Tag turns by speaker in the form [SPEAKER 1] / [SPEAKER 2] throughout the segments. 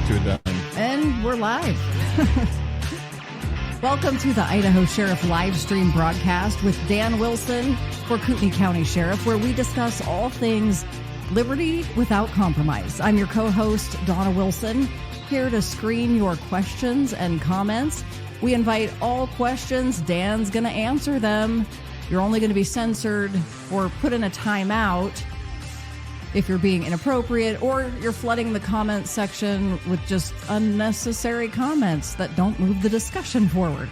[SPEAKER 1] to a dime.
[SPEAKER 2] And we're live. Welcome to the Idaho Sheriff live stream broadcast with Dan Wilson for Kootenai County Sheriff, where we discuss all things liberty without compromise. I'm your co-host, Dawna Wilson, here to screen your questions and comments. We invite all questions. Dan's going to answer them. You're only going to be censored or put in a timeout if you're being inappropriate or you're flooding the comment section with just unnecessary comments that don't move the discussion forward.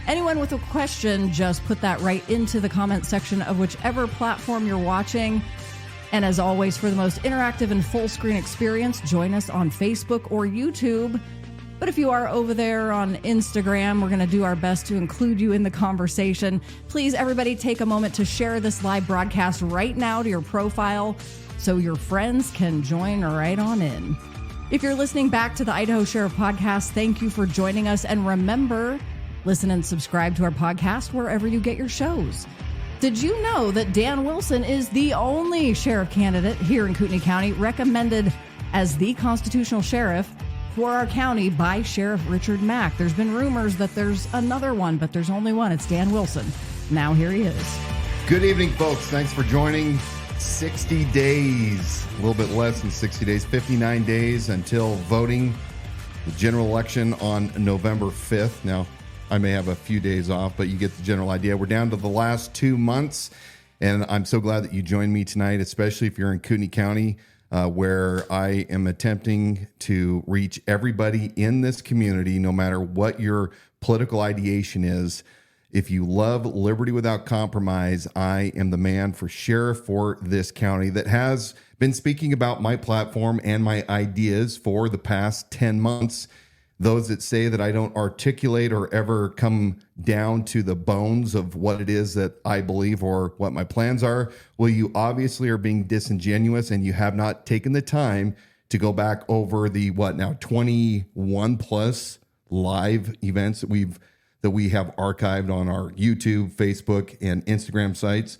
[SPEAKER 2] Anyone with a question, just put that right into the comment section of whichever platform you're watching. And as always, for the most interactive and full screen experience, join us on Facebook or YouTube. But if you are over there on Instagram, we're going to do our best to include you in the conversation. Please, everybody, take a moment to share this live broadcast right now to your profile so your friends can join right on in. If you're listening back to the Idaho Sheriff podcast, thank you for joining us. And remember, listen and subscribe to our podcast wherever you get your shows. Did you know that Dan Wilson is the only sheriff candidate here in Kootenai County recommended as the constitutional sheriff for our county by Sheriff Richard Mack? There's been rumors that there's another one, but there's only one. It's Dan Wilson. Now here he is.
[SPEAKER 1] Good evening, folks. Thanks for joining. 60 days, a little bit less than 60 days, 59 days until voting the general election on November 5th. Now, I may have a few days off, but you get the general idea. We're down to the last 2 months, and I'm so glad that you joined me tonight, especially if you're in Kootenai County, where I am attempting to reach everybody in this community, no matter what your political ideation is. If you love liberty without compromise, I am the man for sheriff for this county that has been speaking about my platform and my ideas for the past 10 months. Those that say that I don't articulate or ever come down to the bones of what it is that I believe or what my plans are, well, you obviously are being disingenuous and you have not taken the time to go back over the 21 plus live events that we have archived on our YouTube, Facebook, and Instagram sites,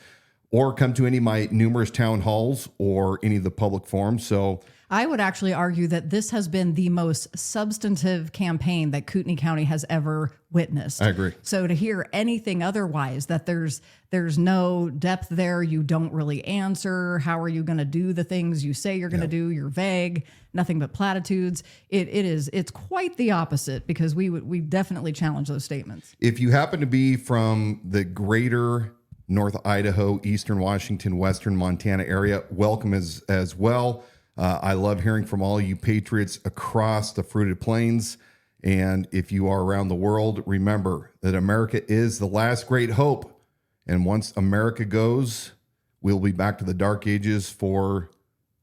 [SPEAKER 1] or come to any of my numerous town halls or any of the public forums. So
[SPEAKER 2] I would actually argue that this has been the most substantive campaign that Kootenai County has ever witnessed.
[SPEAKER 1] I agree.
[SPEAKER 2] So to hear anything otherwise, that there's no depth there, you don't really answer, how are you going to do the things you say you're going to do, you're vague, nothing but platitudes. It's quite the opposite, because we definitely challenge those statements.
[SPEAKER 1] If you happen to be from the greater North Idaho, Eastern Washington, Western Montana area, welcome as well. I love hearing from all you patriots across the fruited plains. And if you are around the world, remember that America is the last great hope. And once America goes, we'll be back to the dark ages for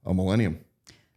[SPEAKER 1] a millennium.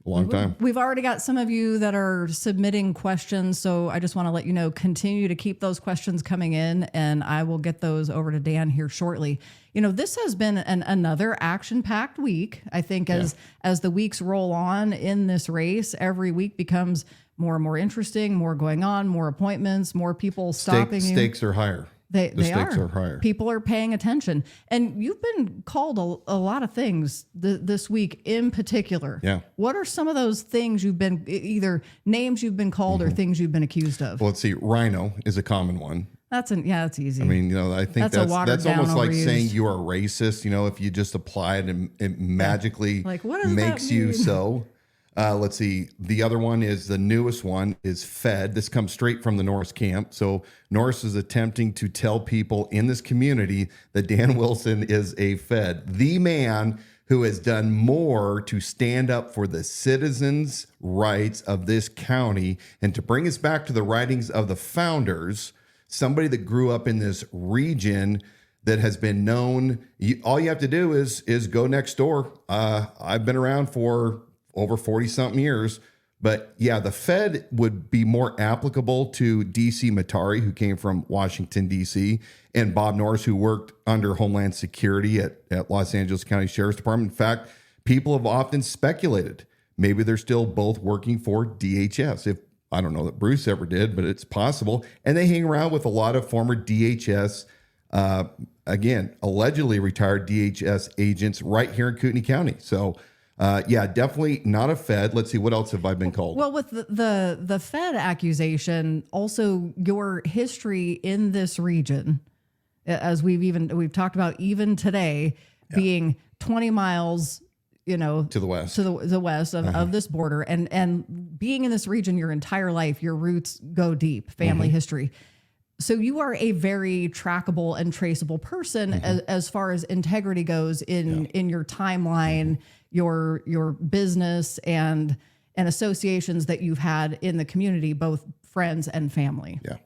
[SPEAKER 1] A long time.
[SPEAKER 2] We've already got some of you that are submitting questions, so I just want to let you know, continue to keep those questions coming in, and I will get those over to Dan here shortly. You know, this has been another action-packed week. I think as the weeks roll on in this race, every week becomes more and more interesting, more going on, more appointments, more people stopping you.
[SPEAKER 1] Stakes are higher.
[SPEAKER 2] The stakes
[SPEAKER 1] are higher.
[SPEAKER 2] People are paying attention. And you've been called a lot of things this week in particular.
[SPEAKER 1] Yeah.
[SPEAKER 2] What are some of those things you've been, either names you've been called or things you've been accused of?
[SPEAKER 1] Well, let's see. Rhino is a common one.
[SPEAKER 2] That's easy.
[SPEAKER 1] I mean, I think that's almost like saying you are racist. If you just apply it and it magically
[SPEAKER 2] what does
[SPEAKER 1] makes
[SPEAKER 2] that
[SPEAKER 1] you
[SPEAKER 2] mean?
[SPEAKER 1] so. Let's see. The other one is the newest one is Fed. This comes straight from the Norris camp. So Norris is attempting to tell people in this community that Dan Wilson is a Fed, the man who has done more to stand up for the citizens' rights of this county and to bring us back to the writings of the founders, somebody that grew up in this region that has been known. All you have to do is go next door. I've been around for over 40 something years, but yeah, the Fed would be more applicable to DC Matari, who came from Washington, DC, and Bob Norris, who worked under Homeland Security at Los Angeles County Sheriff's Department. In fact, people have often speculated maybe they're still both working for DHS. If I don't know that Bruce ever did, but it's possible. And they hang around with a lot of former DHS, again, allegedly retired DHS agents right here in Kootenai County. So Yeah, definitely not a Fed. Let's see, what else have I been called?
[SPEAKER 2] Well, with the Fed accusation, also your history in this region, as we've talked about even today, being 20 miles, to
[SPEAKER 1] the west,
[SPEAKER 2] the west of this border, and being in this region your entire life, your roots go deep, family history. So you are a very trackable and traceable person as far as integrity goes in your timeline, your business and associations that you've had in the community, both friends and family.
[SPEAKER 1] Yeah.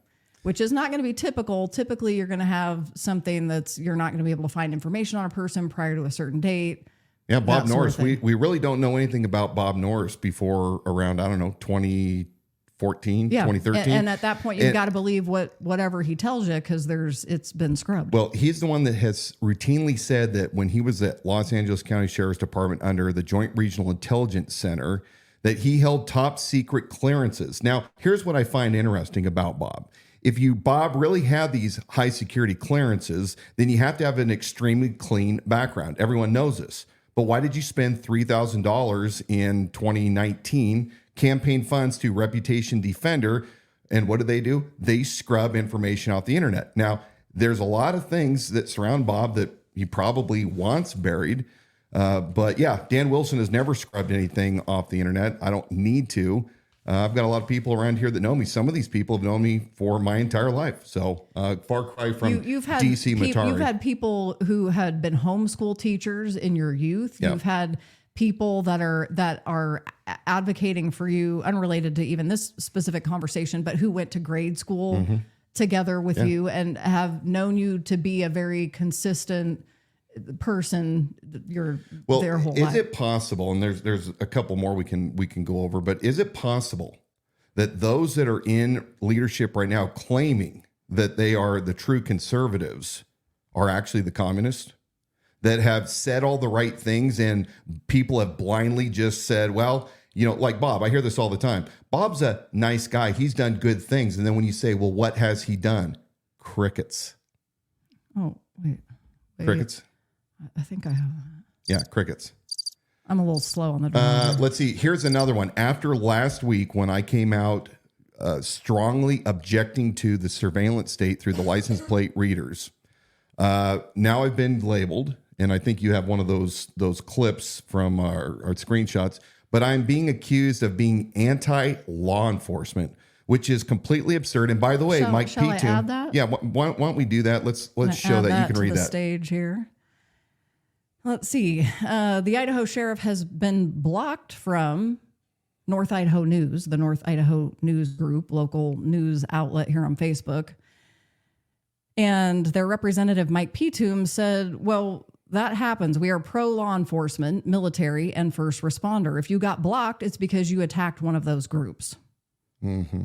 [SPEAKER 2] Which is not going to be typical. Typically, you're going to have something you're not going to be able to find information on a person prior to a certain date.
[SPEAKER 1] Yeah, Bob Norris. We really don't know anything about Bob Norris before around, 2014, 2013.
[SPEAKER 2] And at that point, you've got to believe whatever he tells you because it's been scrubbed.
[SPEAKER 1] Well, he's the one that has routinely said that when he was at Los Angeles County Sheriff's Department under the Joint Regional Intelligence Center, that he held top secret clearances. Now, here's what I find interesting about Bob. If Bob, really had these high security clearances, then you have to have an extremely clean background. Everyone knows this. But why did you spend $3,000 in 2019 campaign funds to Reputation Defender? And what do? They scrub information off the internet. Now, there's a lot of things that surround Bob that he probably wants buried. But yeah, Dan Wilson has never scrubbed anything off the internet. I don't need to. I've got a lot of people around here that know me. Some of these people have known me for my entire life. So far cry from DC Matari.
[SPEAKER 2] You've had people who had been homeschool teachers in your youth.
[SPEAKER 1] Yep.
[SPEAKER 2] You've had people that are advocating for you, unrelated to even this specific conversation, but who went to grade school together with you and have known you to be a very consistent person their whole life.
[SPEAKER 1] Is it possible, and there's a couple more we can go over, but is it possible that those that are in leadership right now claiming that they are the true conservatives are actually the communists that have said all the right things and people have blindly just said, well, like Bob, I hear this all the time. Bob's a nice guy. He's done good things. And then when you say, well, what has he done? Crickets.
[SPEAKER 2] Oh, wait.
[SPEAKER 1] Crickets.
[SPEAKER 2] I think I have that.
[SPEAKER 1] Yeah, crickets.
[SPEAKER 2] I'm a little slow on the draw.
[SPEAKER 1] Let's see. Here's another one. After last week, when I came out strongly objecting to the surveillance state through the license plate readers, now I've been labeled, and I think you have one of those clips from our screenshots, but I'm being accused of being anti-law enforcement, which is completely absurd. And by the way, Mike P.
[SPEAKER 2] Shall I add that?
[SPEAKER 1] Yeah, why don't we do that? Let's show that. You can read that.
[SPEAKER 2] Stage here. Let's see. The Idaho sheriff has been blocked from North Idaho News, the North Idaho News Group, local news outlet here on Facebook. And their representative, Mike Petum, said, well, that happens. We are pro-law enforcement, military, and first responder. If you got blocked, it's because you attacked one of those groups.
[SPEAKER 1] Mm-hmm.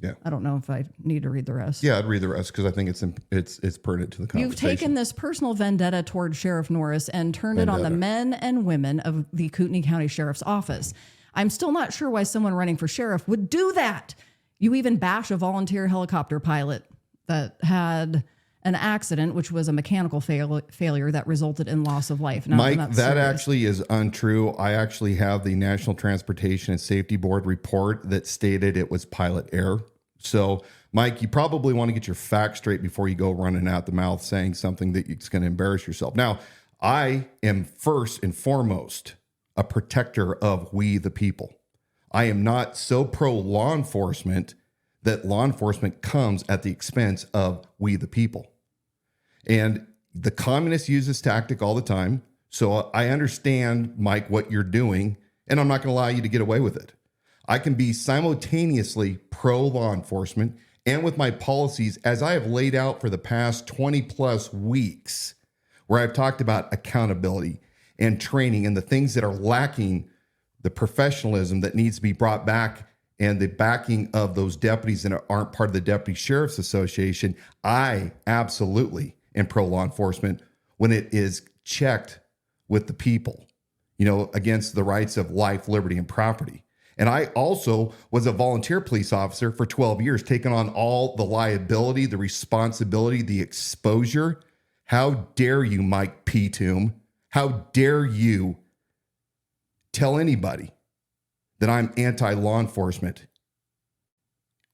[SPEAKER 1] Yeah.
[SPEAKER 2] I don't know if I need to read the rest.
[SPEAKER 1] Yeah, I'd read the rest because I think it's pertinent to the conversation.
[SPEAKER 2] You've taken this personal vendetta toward Sheriff Norris and turned it on the men and women of the Kootenai County Sheriff's Office. I'm still not sure why someone running for sheriff would do that. You even bash a volunteer helicopter pilot that had an accident, which was a mechanical failure that resulted in loss of life. Now,
[SPEAKER 1] Mike, that actually is untrue. I actually have the National Transportation and Safety Board report that stated it was pilot error. So, Mike, you probably want to get your facts straight before you go running out the mouth saying something that's going to embarrass yourself. Now, I am first and foremost a protector of we the people. I am not so pro law enforcement that law enforcement comes at the expense of we the people. And the communists use this tactic all the time. So I understand, Mike, what you're doing, and I'm not going to allow you to get away with it. I can be simultaneously pro law enforcement and with my policies as I have laid out for the past 20 plus weeks, where I've talked about accountability and training and the things that are lacking, the professionalism that needs to be brought back and the backing of those deputies that aren't part of the Deputy Sheriff's Association. I absolutely am pro law enforcement when it is checked with the people, against the rights of life, liberty, and property. And I also was a volunteer police officer for 12 years, taking on all the liability, the responsibility, the exposure. How dare you, Mike Petum? How dare you tell anybody that I'm anti-law enforcement.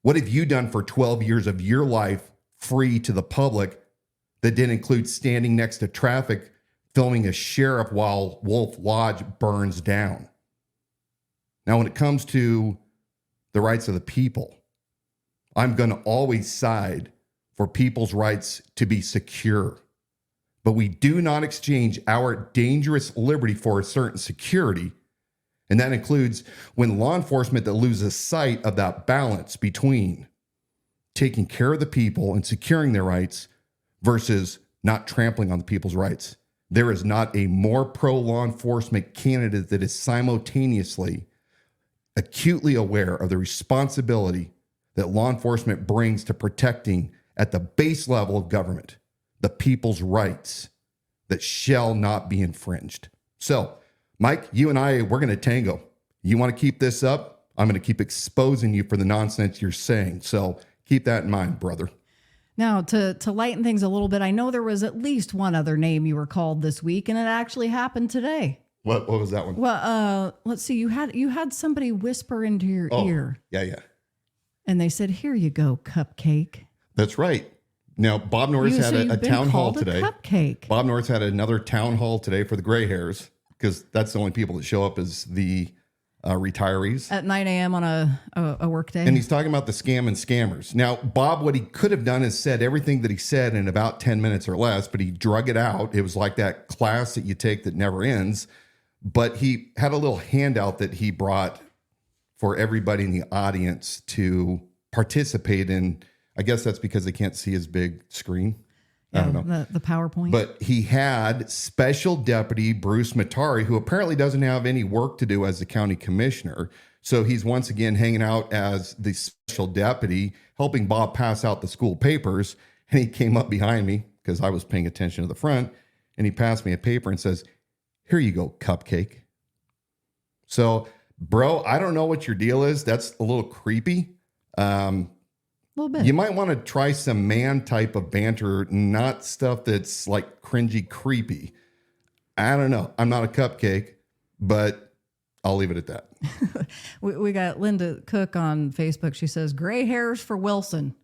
[SPEAKER 1] What have you done for 12 years of your life free to the public that didn't include standing next to traffic, filming a sheriff while Wolf Lodge burns down? Now, when it comes to the rights of the people, I'm going to always side for people's rights to be secure. But we do not exchange our dangerous liberty for a certain security. And that includes when law enforcement that loses sight of that balance between taking care of the people and securing their rights versus not trampling on the people's rights. There is not a more pro-law enforcement candidate that is simultaneously acutely aware of the responsibility that law enforcement brings to protecting at the base level of government, the people's rights that shall not be infringed. So, Mike, you and I, we're going to tango. You want to keep this up? I'm going to keep exposing you for the nonsense you're saying. So keep that in mind, brother.
[SPEAKER 2] Now, to lighten things a little bit, I know there was at least one other name you were called this week, and it actually happened today.
[SPEAKER 1] What was that one?
[SPEAKER 2] Well, let's see. You had somebody whisper into your ear.
[SPEAKER 1] Yeah.
[SPEAKER 2] And they said, "Here you go, cupcake."
[SPEAKER 1] That's right. Now, Bob Norris had a town hall today.
[SPEAKER 2] Cupcake.
[SPEAKER 1] Bob Norris had another town hall today for the gray hairs, because that's the only people that show up as the retirees.
[SPEAKER 2] At 9 a.m. on a work day.
[SPEAKER 1] And he's talking about the scam and scammers. Now, Bob, what he could have done is said everything that he said in about 10 minutes or less, but he drug it out. It was like that class that you take that never ends. But he had a little handout that he brought for everybody in the audience to participate in. I guess that's because they can't see his big screen. I don't know.
[SPEAKER 2] The PowerPoint.
[SPEAKER 1] But he had Special Deputy Bruce Matari, who apparently doesn't have any work to do as the county commissioner. So he's once again hanging out as the special deputy, helping Bob pass out the school papers. And he came up behind me because I was paying attention to the front. And he passed me a paper and says, "Here you go, cupcake." So, bro, I don't know what your deal is. That's a little creepy.
[SPEAKER 2] Little bit.
[SPEAKER 1] You might want to try some man type of banter, not stuff that's like cringy, creepy. I don't know. I'm not a cupcake, but I'll leave it at that.
[SPEAKER 2] we got Linda Cook on Facebook. She says, "Gray hairs for Wilson."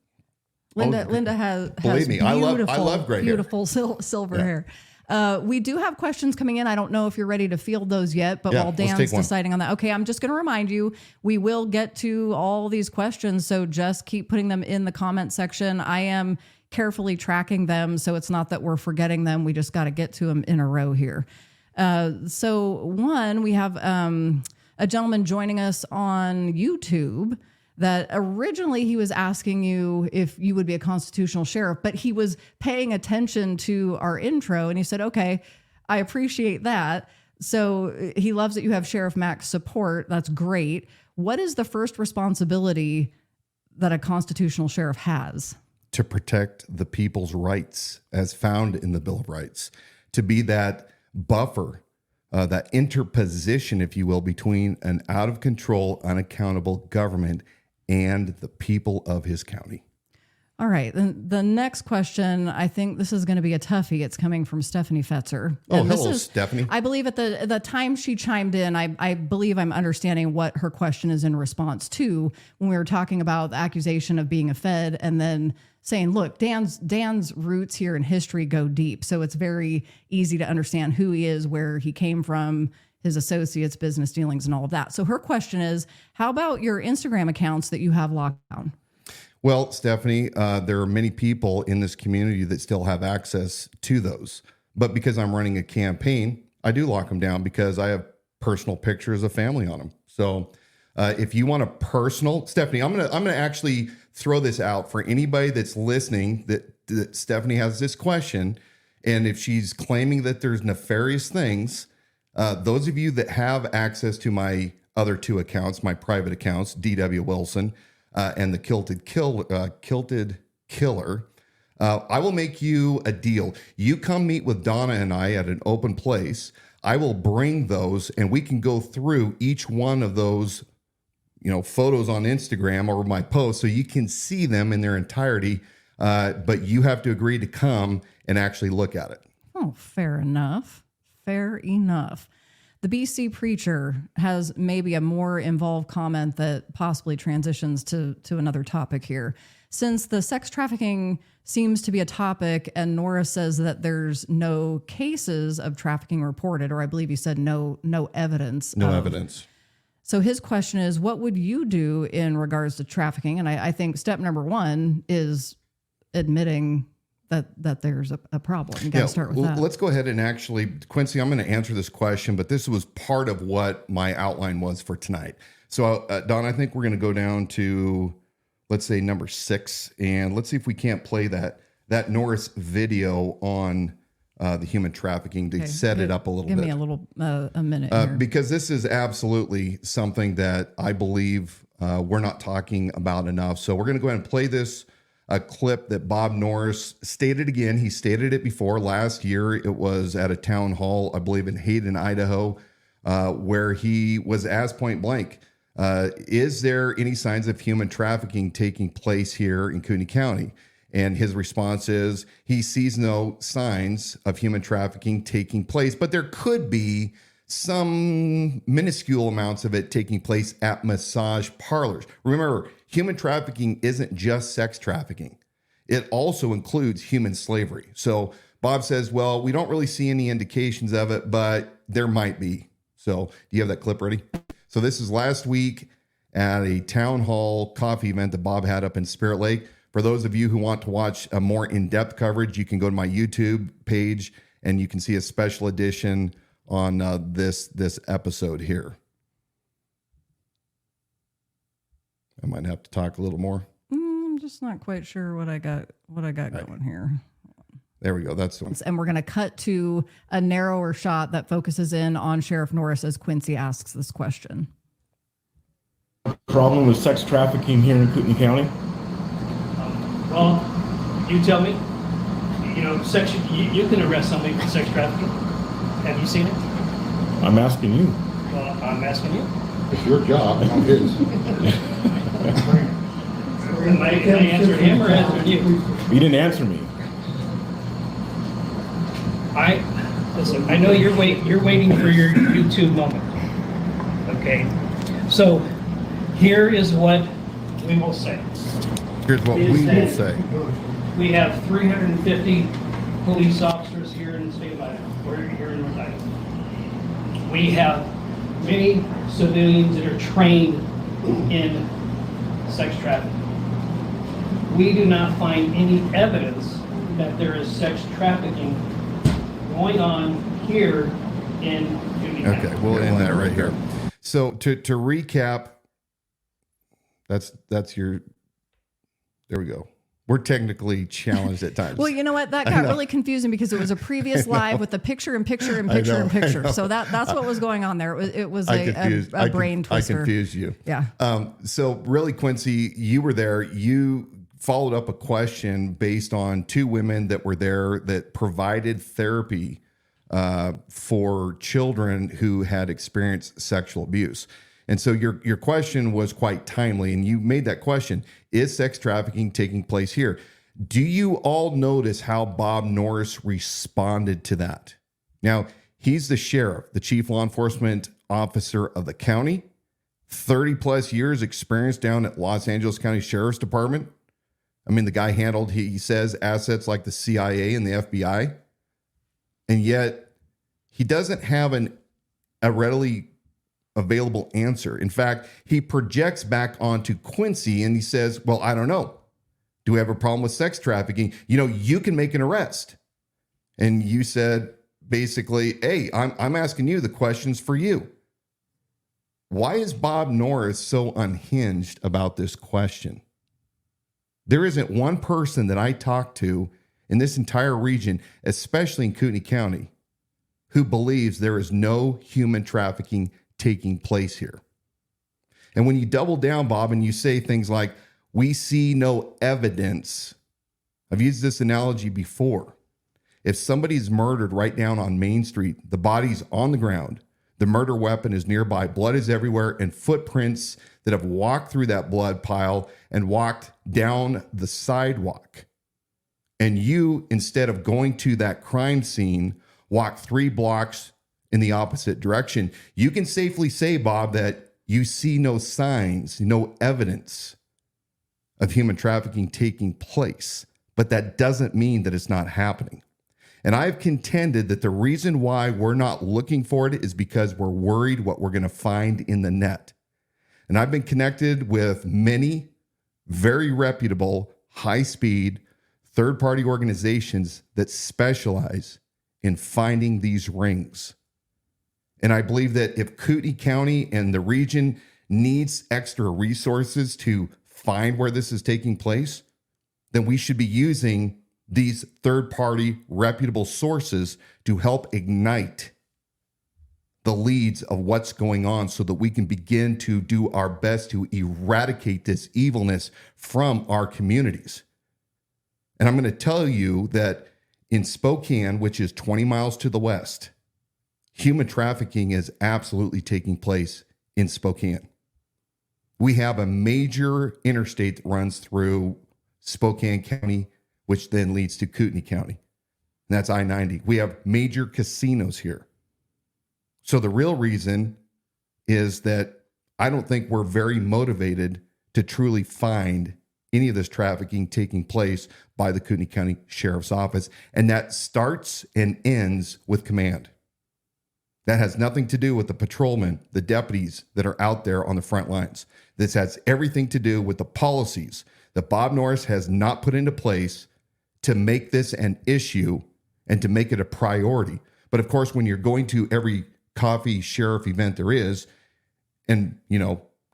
[SPEAKER 2] Linda has
[SPEAKER 1] believe me, I love gray hair.
[SPEAKER 2] Beautiful silver hair. We do have questions coming in. I don't know if you're ready to field those yet, but while Dan's deciding on that, okay, I'm just going to remind you, we will get to all these questions. So just keep putting them in the comment section. I am carefully tracking them, so it's not that we're forgetting them. We just got to get to them in a row here. So one, we have a gentleman joining us on YouTube that originally he was asking you if you would be a constitutional sheriff, but he was paying attention to our intro and he said, "Okay, I appreciate that." So he loves that you have Sheriff Mac's support. That's great. What is the first responsibility that a constitutional sheriff has?
[SPEAKER 1] To protect the people's rights as found in the Bill of Rights, to be that buffer, that interposition, if you will, between an out of control, unaccountable government and the people of his county.
[SPEAKER 2] All right. The next question, I think this is going to be a toughie. It's coming from Stephanie Fetzer.
[SPEAKER 1] Oh, hello, Stephanie.
[SPEAKER 2] I believe at the time she chimed in, I believe I'm understanding what her question is in response to when we were talking about the accusation of being a Fed and then saying, look, Dan's roots here in history go deep. So it's very easy to understand who he is, where he came from, his associates, business dealings, and all of that. So her question is, how about your Instagram accounts that you have locked down?
[SPEAKER 1] Well, Stephanie, there are many people in this community that still have access to those. But because I'm running a campaign, I do lock them down because I have personal pictures of family on them. So if you want a personal, Stephanie, I'm gonna actually throw this out for anybody that's listening that Stephanie has this question. And if she's claiming that there's nefarious things, those of you that have access to my other two accounts, my private accounts, DW Wilson and the Kilted Killer, I will make you a deal. You come meet with Dawna and I at an open place. I will bring those and we can go through each one of those, photos on Instagram or my posts so you can see them in their entirety. But you have to agree to come and actually look at it.
[SPEAKER 2] Oh, fair enough. Fair enough. The BC preacher has maybe a more involved comment that possibly transitions to another topic here. Since the sex trafficking seems to be a topic and Norris says that there's no cases of trafficking reported, or I believe he said no evidence.
[SPEAKER 1] No evidence.
[SPEAKER 2] So his question is, what would you do in regards to trafficking? And I think step number one is admitting that there's a problem. You got to start with that.
[SPEAKER 1] Let's go ahead and actually, Quincy, I'm going to answer this question, but this was part of what my outline was for tonight. So, Don, I think we're going to go down to, let's say, number 6, and let's see if we can't play that Norris video on the human trafficking to set it up a little bit.
[SPEAKER 2] Give me a minute here.
[SPEAKER 1] Because this is absolutely something that I believe we're not talking about enough. So we're going to go ahead and play this a clip that Bob Norris stated again. He stated it before last year. It was at a town hall, I believe in Hayden, Idaho, where he was asked point blank, is there any signs of human trafficking taking place here in Kootenai County? And his response is he sees no signs of human trafficking taking place, but there could be some minuscule amounts of it taking place at massage parlors. Remember, human trafficking isn't just sex trafficking. It also includes human slavery. So Bob says, well, we don't really see any indications of it, but there might be. So do you have that clip ready? So this is last week at a town hall coffee event that Bob had up in Spirit Lake. For those of you who want to watch a more in-depth coverage, you can go to my YouTube page and you can see a special edition on this episode here. I might have to talk a little more.
[SPEAKER 2] I'm just not quite sure what I got going here.
[SPEAKER 1] There we go. That's the one.
[SPEAKER 2] And we're going to cut to a narrower shot that focuses in on Sheriff Norris as Quincy asks this question.
[SPEAKER 3] Problem with sex trafficking here in Kootenai County?
[SPEAKER 4] Well, you tell me. You know, you can arrest somebody for sex trafficking. Have you seen it?
[SPEAKER 3] I'm asking you.
[SPEAKER 4] Well, I'm asking you.
[SPEAKER 5] It's your job, not his.
[SPEAKER 4] Am I answering him or answering you?
[SPEAKER 3] You didn't answer me.
[SPEAKER 4] Listen, I know you're waiting for your YouTube moment. Okay. So here is what we will say.
[SPEAKER 1] Here's what we will say.
[SPEAKER 4] We have 350 police officers here in the state of Idaho. We're here in North Idaho. We have many civilians that are trained in sex trafficking. We do not find any evidence that there is sex trafficking going on here in Kootenai County.
[SPEAKER 1] Okay, we'll end that right here. So to recap, that's your, there we go. We're technically challenged at times.
[SPEAKER 2] Well, you know what? That got really confusing because it was a previous live with the picture and picture and picture and picture. So that's what was going on there. It was a brain twister.
[SPEAKER 1] I confused you.
[SPEAKER 2] Yeah.
[SPEAKER 1] So really, Quincy, you were there. You followed up a question based on 2 women that were there that provided therapy for children who had experienced sexual abuse. And so your question was quite timely, and you made that question: is sex trafficking taking place here? Do you all notice how Bob Norris responded to that? Now, he's the sheriff, the chief law enforcement officer of the county, 30 plus years experience down at Los Angeles County Sheriff's Department. I mean, the guy handled, he says, assets like the CIA and the FBI. And yet he doesn't have a readily available answer. In fact, he projects back onto Quincy and he says, well, I don't know. Do we have a problem with sex trafficking? You know, you can make an arrest. And you said, basically, hey, I'm asking you the questions for you. Why is Bob Norris so unhinged about this question? There isn't one person that I talk to in this entire region, especially in Kootenai County, who believes there is no human trafficking taking place here. And when you double down, Bob, and you say things like, we see no evidence. I've used this analogy before. If somebody's murdered right down on Main Street, the body's on the ground, the murder weapon is nearby, blood is everywhere, and footprints that have walked through that blood pile and walked down the sidewalk. And you, instead of going to that crime scene, walk 3 blocks in the opposite direction. You can safely say, Bob, that you see no signs, no evidence of human trafficking taking place, but that doesn't mean that it's not happening. And I've contended that the reason why we're not looking for it is because we're worried what we're going to find in the net. And I've been connected with many very reputable, high-speed, third-party organizations that specialize in finding these rings. And I believe that if Kootenai County and the region needs extra resources to find where this is taking place, then we should be using these third-party reputable sources to help ignite the leads of what's going on so that we can begin to do our best to eradicate this evilness from our communities. And I'm going to tell you that in Spokane, which is 20 miles to the west, human trafficking is absolutely taking place in Spokane. We have a major interstate that runs through Spokane County, which then leads to Kootenai County. And that's I-90. We have major casinos here. So the real reason is that I don't think we're very motivated to truly find any of this trafficking taking place by the Kootenai County Sheriff's Office. And that starts and ends with command. That has nothing to do with the patrolmen, the deputies that are out there on the front lines. This has everything to do with the policies that Bob Norris has not put into place to make this an issue and to make it a priority. But of course, when you're going to every coffee sheriff event there is, and,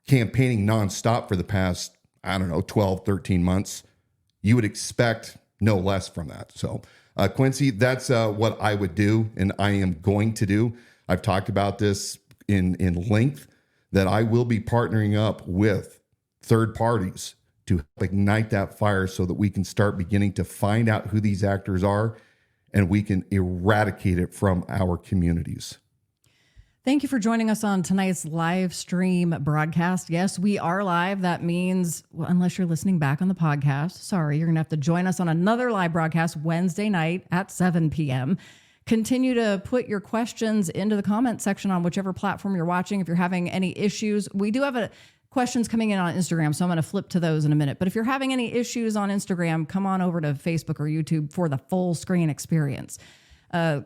[SPEAKER 1] campaigning nonstop for the past, 12, 13 months, you would expect no less from that. So, Quincy, that's what I would do, and I am going to do. I've talked about this in length, that I will be partnering up with third parties to help ignite that fire so that we can start beginning to find out who these actors are and we can eradicate it from our communities.
[SPEAKER 2] Thank you for joining us on tonight's live stream broadcast. Yes, we are live. That means, unless you're listening back on the podcast, sorry, you're going to have to join us on another live broadcast Wednesday night at 7 p.m. Continue to put your questions into the comment section on whichever platform you're watching. If you're having any issues, we do have questions coming in on Instagram, so I'm going to flip to those in a minute. But if you're having any issues on Instagram, come on over to Facebook or YouTube for the full screen experience.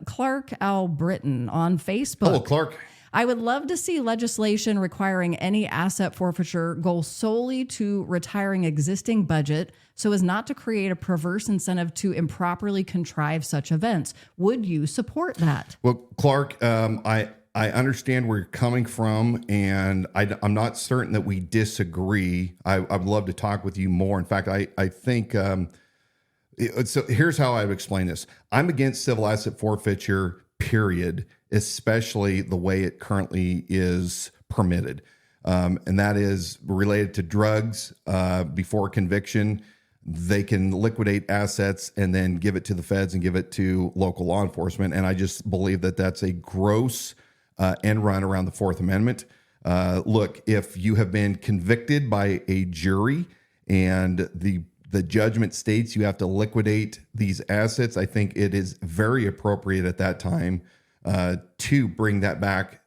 [SPEAKER 2] Clark Al Britton on Facebook.
[SPEAKER 1] Hello, Clark.
[SPEAKER 2] I would love to see legislation requiring any asset forfeiture go solely to retiring existing budget so as not to create a perverse incentive to improperly contrive such events. Would you support that?
[SPEAKER 1] Well, Clark, I understand where you're coming from, and I'm not certain that we disagree. I'd love to talk with you more. In fact, I think, so here's how I would explain this. I'm against civil asset forfeiture, period, especially the way it currently is permitted. And that is related to drugs. Before conviction, they can liquidate assets and then give it to the feds and give it to local law enforcement. And I just believe that that's a gross end run around the Fourth Amendment. Look, if you have been convicted by a jury and the judgment states you have to liquidate these assets, I think it is very appropriate at that time to bring that back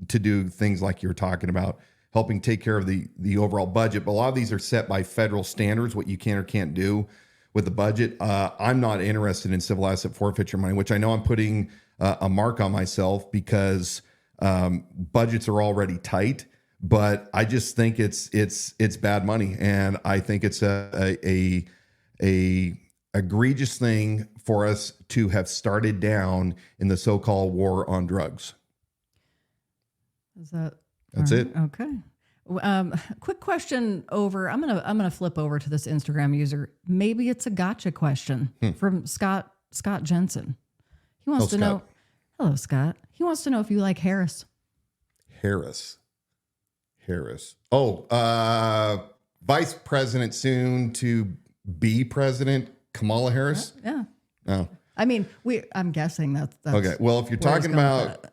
[SPEAKER 1] to do things like you're talking about, helping take care of the overall budget. But a lot of these are set by federal standards, what you can or can't do with the budget. I'm not interested in civil asset forfeiture money, which I know I'm putting a mark on myself because budgets are already tight. But I just think it's bad money, and I think it's a egregious thing for us to have started down in the so-called war on drugs. That's it.
[SPEAKER 2] Okay. Quick question over. I'm gonna flip over to this Instagram user. Maybe it's a gotcha question from Scott Jensen. He wants to know. Hello, Scott. He wants to know if you like Harris.
[SPEAKER 1] Harris. Oh, vice president soon to be president, Kamala Harris.
[SPEAKER 2] Yeah.
[SPEAKER 1] Oh.
[SPEAKER 2] I mean, I'm guessing that's
[SPEAKER 1] okay. Well, if you're talking about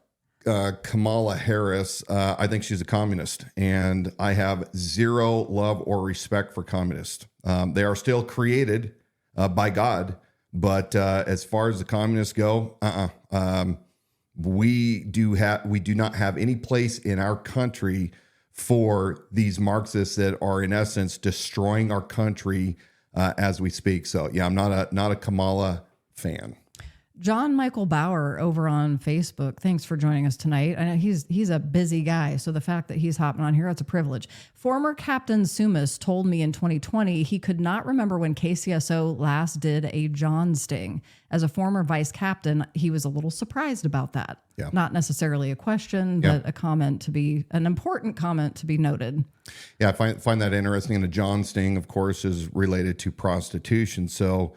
[SPEAKER 1] Kamala Harris, I think she's a communist, and I have zero love or respect for communists. They are still created by God, but as far as the communists go, we do not have any place in our country for these Marxists that are in essence destroying our country as we speak. So yeah, I'm not a Kamala fan.
[SPEAKER 2] John Michael Bauer over on Facebook. Thanks for joining us tonight. I know he's a busy guy, so the fact that he's hopping on here, that's a privilege. Former Captain Sumas told me in 2020 he could not remember when KCSO last did a John sting. As a former vice captain, he was a little surprised about that.
[SPEAKER 1] Yeah.
[SPEAKER 2] Not necessarily a question, but an important comment to be noted.
[SPEAKER 1] Yeah, I find that interesting. And a John sting, of course, is related to prostitution. So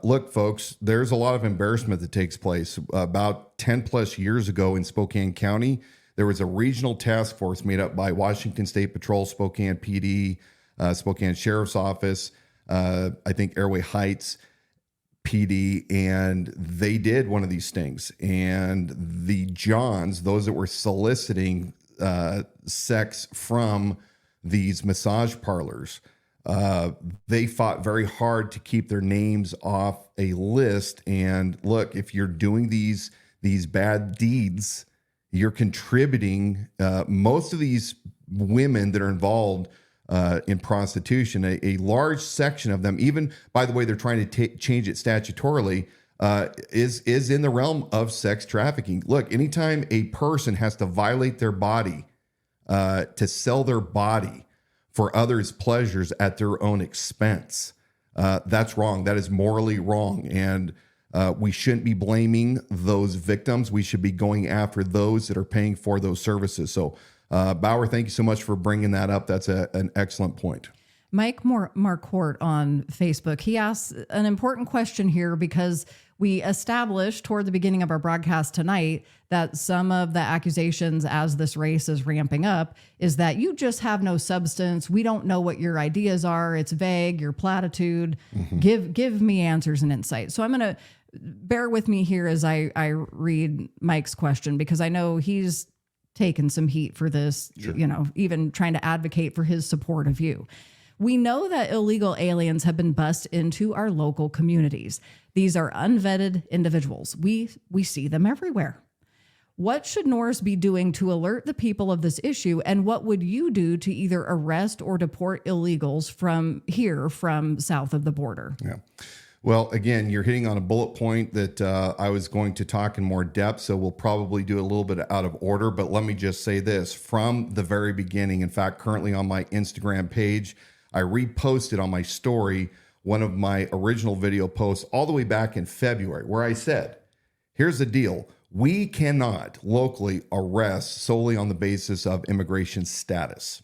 [SPEAKER 1] look, folks, there's a lot of embarrassment that takes place. About 10 plus years ago in Spokane County, there was a regional task force made up by Washington State Patrol, Spokane PD, Spokane Sheriff's Office, I think Airway Heights PD, and they did one of these stings. And the Johns, those that were soliciting sex from these massage parlors, they fought very hard to keep their names off a list. And look, if you're doing these bad deeds, you're contributing. Most of these women that are involved in prostitution, a large section of them, even by the way, they're trying to change it statutorily, is in the realm of sex trafficking. Look, anytime a person has to violate their body to sell their body for others' pleasures at their own expense, that's wrong. That is morally wrong. And we shouldn't be blaming those victims. We should be going after those that are paying for those services. So, Bauer, thank you so much for bringing that up. That's an excellent point.
[SPEAKER 2] Mike Marcourt on Facebook, he asks an important question here because we established toward the beginning of our broadcast tonight that some of the accusations as this race is ramping up is that you just have no substance. We don't know what your ideas are. It's vague, your platitude. Mm-hmm. Give me answers and insight. So I'm going to bear with me here as I read Mike's question, because I know he's taken some heat for this, sure. Even trying to advocate for his support of you. We know that illegal aliens have been bussed into our local communities. These are unvetted individuals. We see them everywhere. What should Norris be doing to alert the people of this issue? And what would you do to either arrest or deport illegals from south of the border?
[SPEAKER 1] Yeah. Well, again, you're hitting on a bullet point that I was going to talk in more depth, so we'll probably do a little bit out of order. But let me just say this. From the very beginning, in fact, currently on my Instagram page, I reposted on my story one of my original video posts all the way back in February, where I said, here's the deal. We cannot locally arrest solely on the basis of immigration status.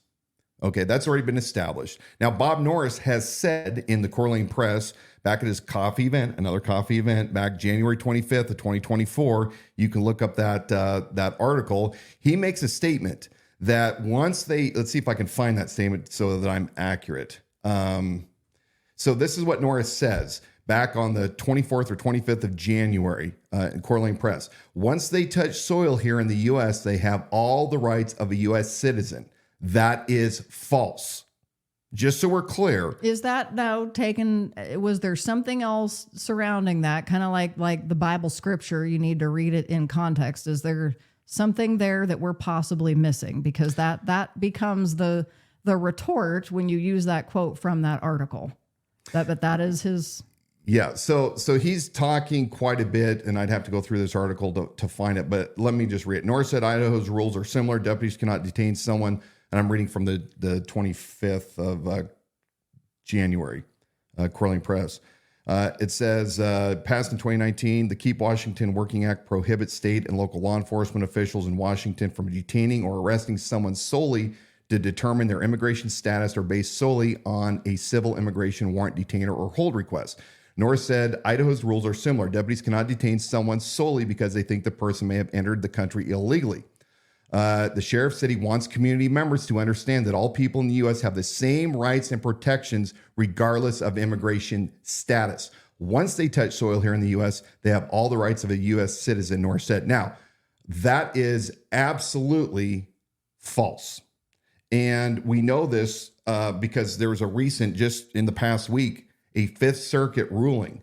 [SPEAKER 1] Okay, that's already been established. Now, Bob Norris has said in the Coeur d'Alene Press, back at his another coffee event back January 25th of 2024, you can look up that article. He makes a statement that once let's see if I can find that statement so that I'm accurate. So this is what Norris says back on the 24th or 25th of January in Coeur d'Alene Press. Once they touch soil here in the U.S., they have all the rights of a U.S. citizen. That is false. Just so we're clear.
[SPEAKER 2] Is that now taken? Was there something else surrounding that? Kind of like the Bible scripture, you need to read it in context. Is there something there that we're possibly missing? Because that becomes the retort when you use that quote from that article. But that is his.
[SPEAKER 1] Yeah. So he's talking quite a bit, and I'd have to go through this article to find it. But let me just read it. Norris said Idaho's rules are similar. Deputies cannot detain someone. And I'm reading from the 25th of January, Coeur d'Alene Press. It says, passed in 2019, the Keep Washington Working Act prohibits state and local law enforcement officials in Washington from detaining or arresting someone solely to determine their immigration status or based solely on a civil immigration warrant, detainer, or hold request. Norris said Idaho's rules are similar. Deputies cannot detain someone solely because they think the person may have entered the country illegally. The sheriff said he wants community members to understand that all people in the U.S. have the same rights and protections regardless of immigration status. Once they touch soil here in the U.S., they have all the rights of a U.S. citizen, Norris said. Now, that is absolutely false. And we know this because there was a recent, just in the past week, a Fifth Circuit ruling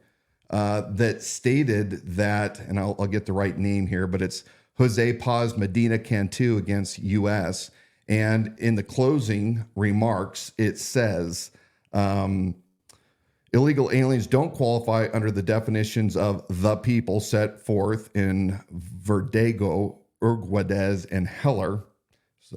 [SPEAKER 1] that stated that, and I'll get the right name here, but it's Jose Paz Medina Cantu against U.S. And in the closing remarks, it says, illegal aliens don't qualify under the definitions of the people set forth in Verdugo, Urquidez, and Heller,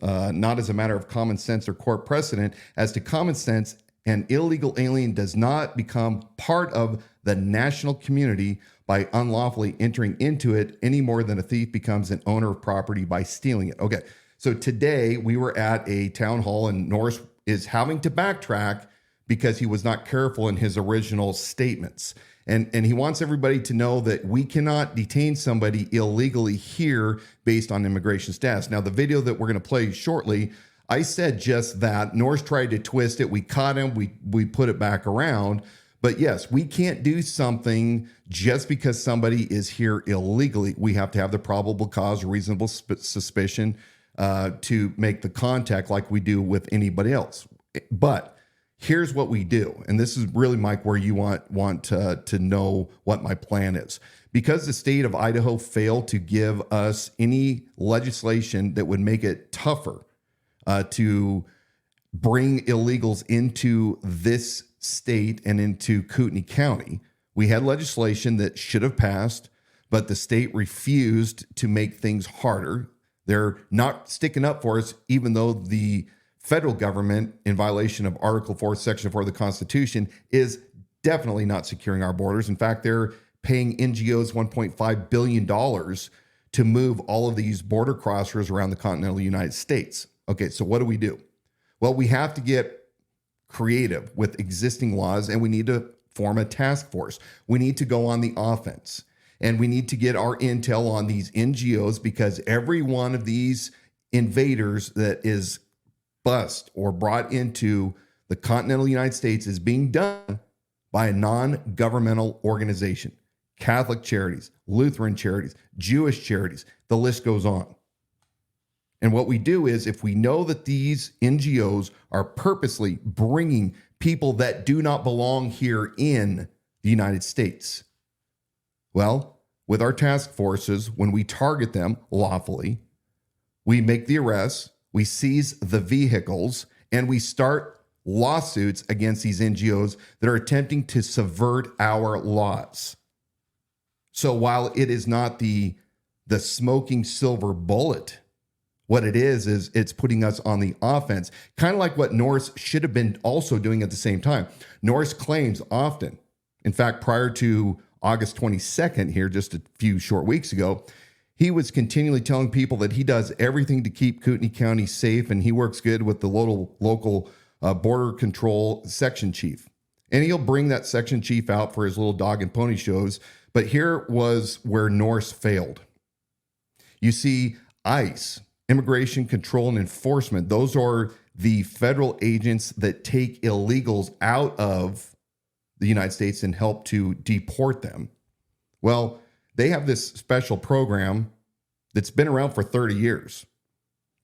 [SPEAKER 1] not as a matter of common sense or court precedent. As to common sense, an illegal alien does not become part of the national community by unlawfully entering into it any more than a thief becomes an owner of property by stealing it. Okay, so today we were at a town hall and Norris is having to backtrack because he was not careful in his original statements. And he wants everybody to know that we cannot detain somebody illegally here based on immigration status. Now, the video that we're going to play shortly, I said just that. Norris tried to twist it. We caught him. We put it back around. But yes, we can't do something just because somebody is here illegally. We have to have the probable cause or reasonable suspicion to make the contact like we do with anybody else. But here's what we do. And this is really, Mike, where you want to know what my plan is. Because the state of Idaho failed to give us any legislation that would make it tougher to bring illegals into this state and into Kootenai County. We had legislation that should have passed, but the state refused to make things harder. They're not sticking up for us, even though the federal government, in violation of Article 4, Section 4 of the Constitution, is definitely not securing our borders. In fact, they're paying NGOs $1.5 billion to move all of these border crossers around the continental United States. Okay, so what do? Well, we have to get creative with existing laws, and we need to form a task force. We need to go on the offense, and we need to get our intel on these NGOs, because every one of these invaders that is bust or brought into the continental United States is being done by a non-governmental organization. Catholic charities, Lutheran charities, Jewish charities, the list goes on. And what we do is, if we know that these NGOs are purposely bringing people that do not belong here in the United States, well, with our task forces, when we target them lawfully, we make the arrests, we seize the vehicles, and we start lawsuits against these NGOs that are attempting to subvert our laws. So while it is not the smoking silver bullet, what it is it's putting us on the offense, kind of like what Norris should have been also doing at the same time. Norris claims often, in fact, prior to August 22nd here, just a few short weeks ago, he was continually telling people that he does everything to keep Kootenai County safe, and he works good with the local border control section chief. And he'll bring that section chief out for his little dog and pony shows. But here was where Norris failed. You see, ICE, Immigration Control and Enforcement, those are the federal agents that take illegals out of the United States and help to deport them. Well, they have this special program that's been around for 30 years.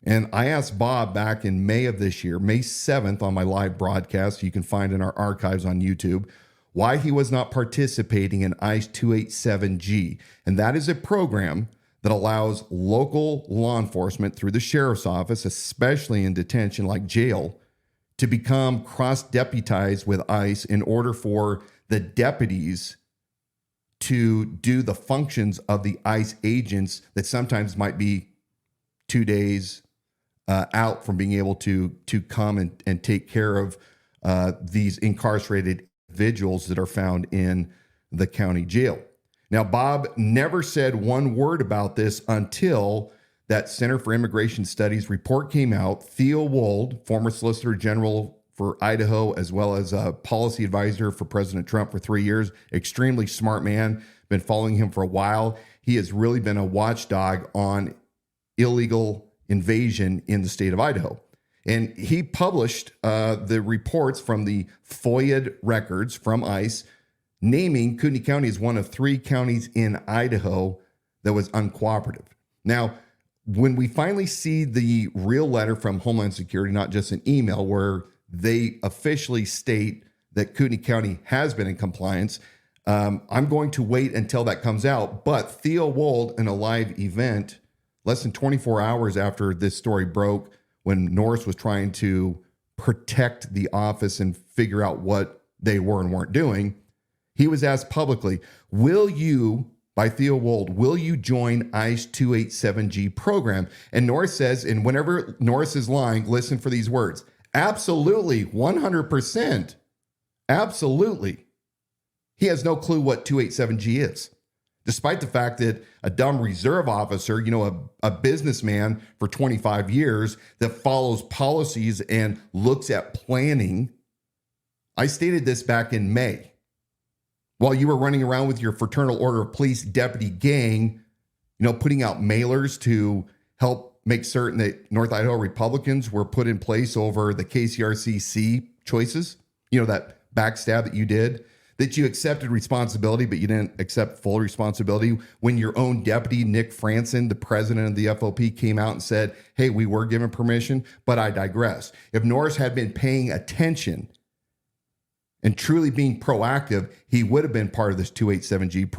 [SPEAKER 1] And I asked Bob back in May of this year, May 7th, on my live broadcast, you can find in our archives on YouTube, why he was not participating in ICE 287G. And that is a program that allows local law enforcement through the sheriff's office, especially in detention like jail, to become cross-deputized with ICE in order for the deputies to do the functions of the ICE agents that sometimes might be 2 days out from being able to come and take care of these incarcerated individuals that are found in the county jail. Now, Bob never said one word about this until that Center for Immigration Studies report came out. Theo Wold, former Solicitor General for Idaho, as well as a policy advisor for President Trump for 3 years, extremely smart man, been following him for a while. He has really been a watchdog on illegal invasion in the state of Idaho. And he published the reports from the FOIA records from ICE, naming Kootenai County as one of 3 counties in Idaho that was uncooperative. Now, when we finally see the real letter from Homeland Security, not just an email where they officially state that Kootenai County has been in compliance, I'm going to wait until that comes out. But Theo Wold, in a live event, less than 24 hours after this story broke, when Norris was trying to protect the office and figure out what they were and weren't doing, he was asked publicly, by Theo Wold, will you join ICE 287G program? And Norris says, and whenever Norris is lying, listen for these words. Absolutely, 100%. Absolutely. He has no clue what 287G is, despite the fact that a dumb reserve officer, a businessman for 25 years that follows policies and looks at planning. I stated this back in May. While you were running around with your Fraternal Order of Police deputy gang, putting out mailers to help make certain that North Idaho Republicans were put in place over the KCRCC choices, that backstab that you did, that you accepted responsibility, but you didn't accept full responsibility when your own deputy, Nick Franson, the president of the FOP, came out and said, hey, we were given permission, but I digress. If Norris had been paying attention and truly being proactive, he would have been part of this 287G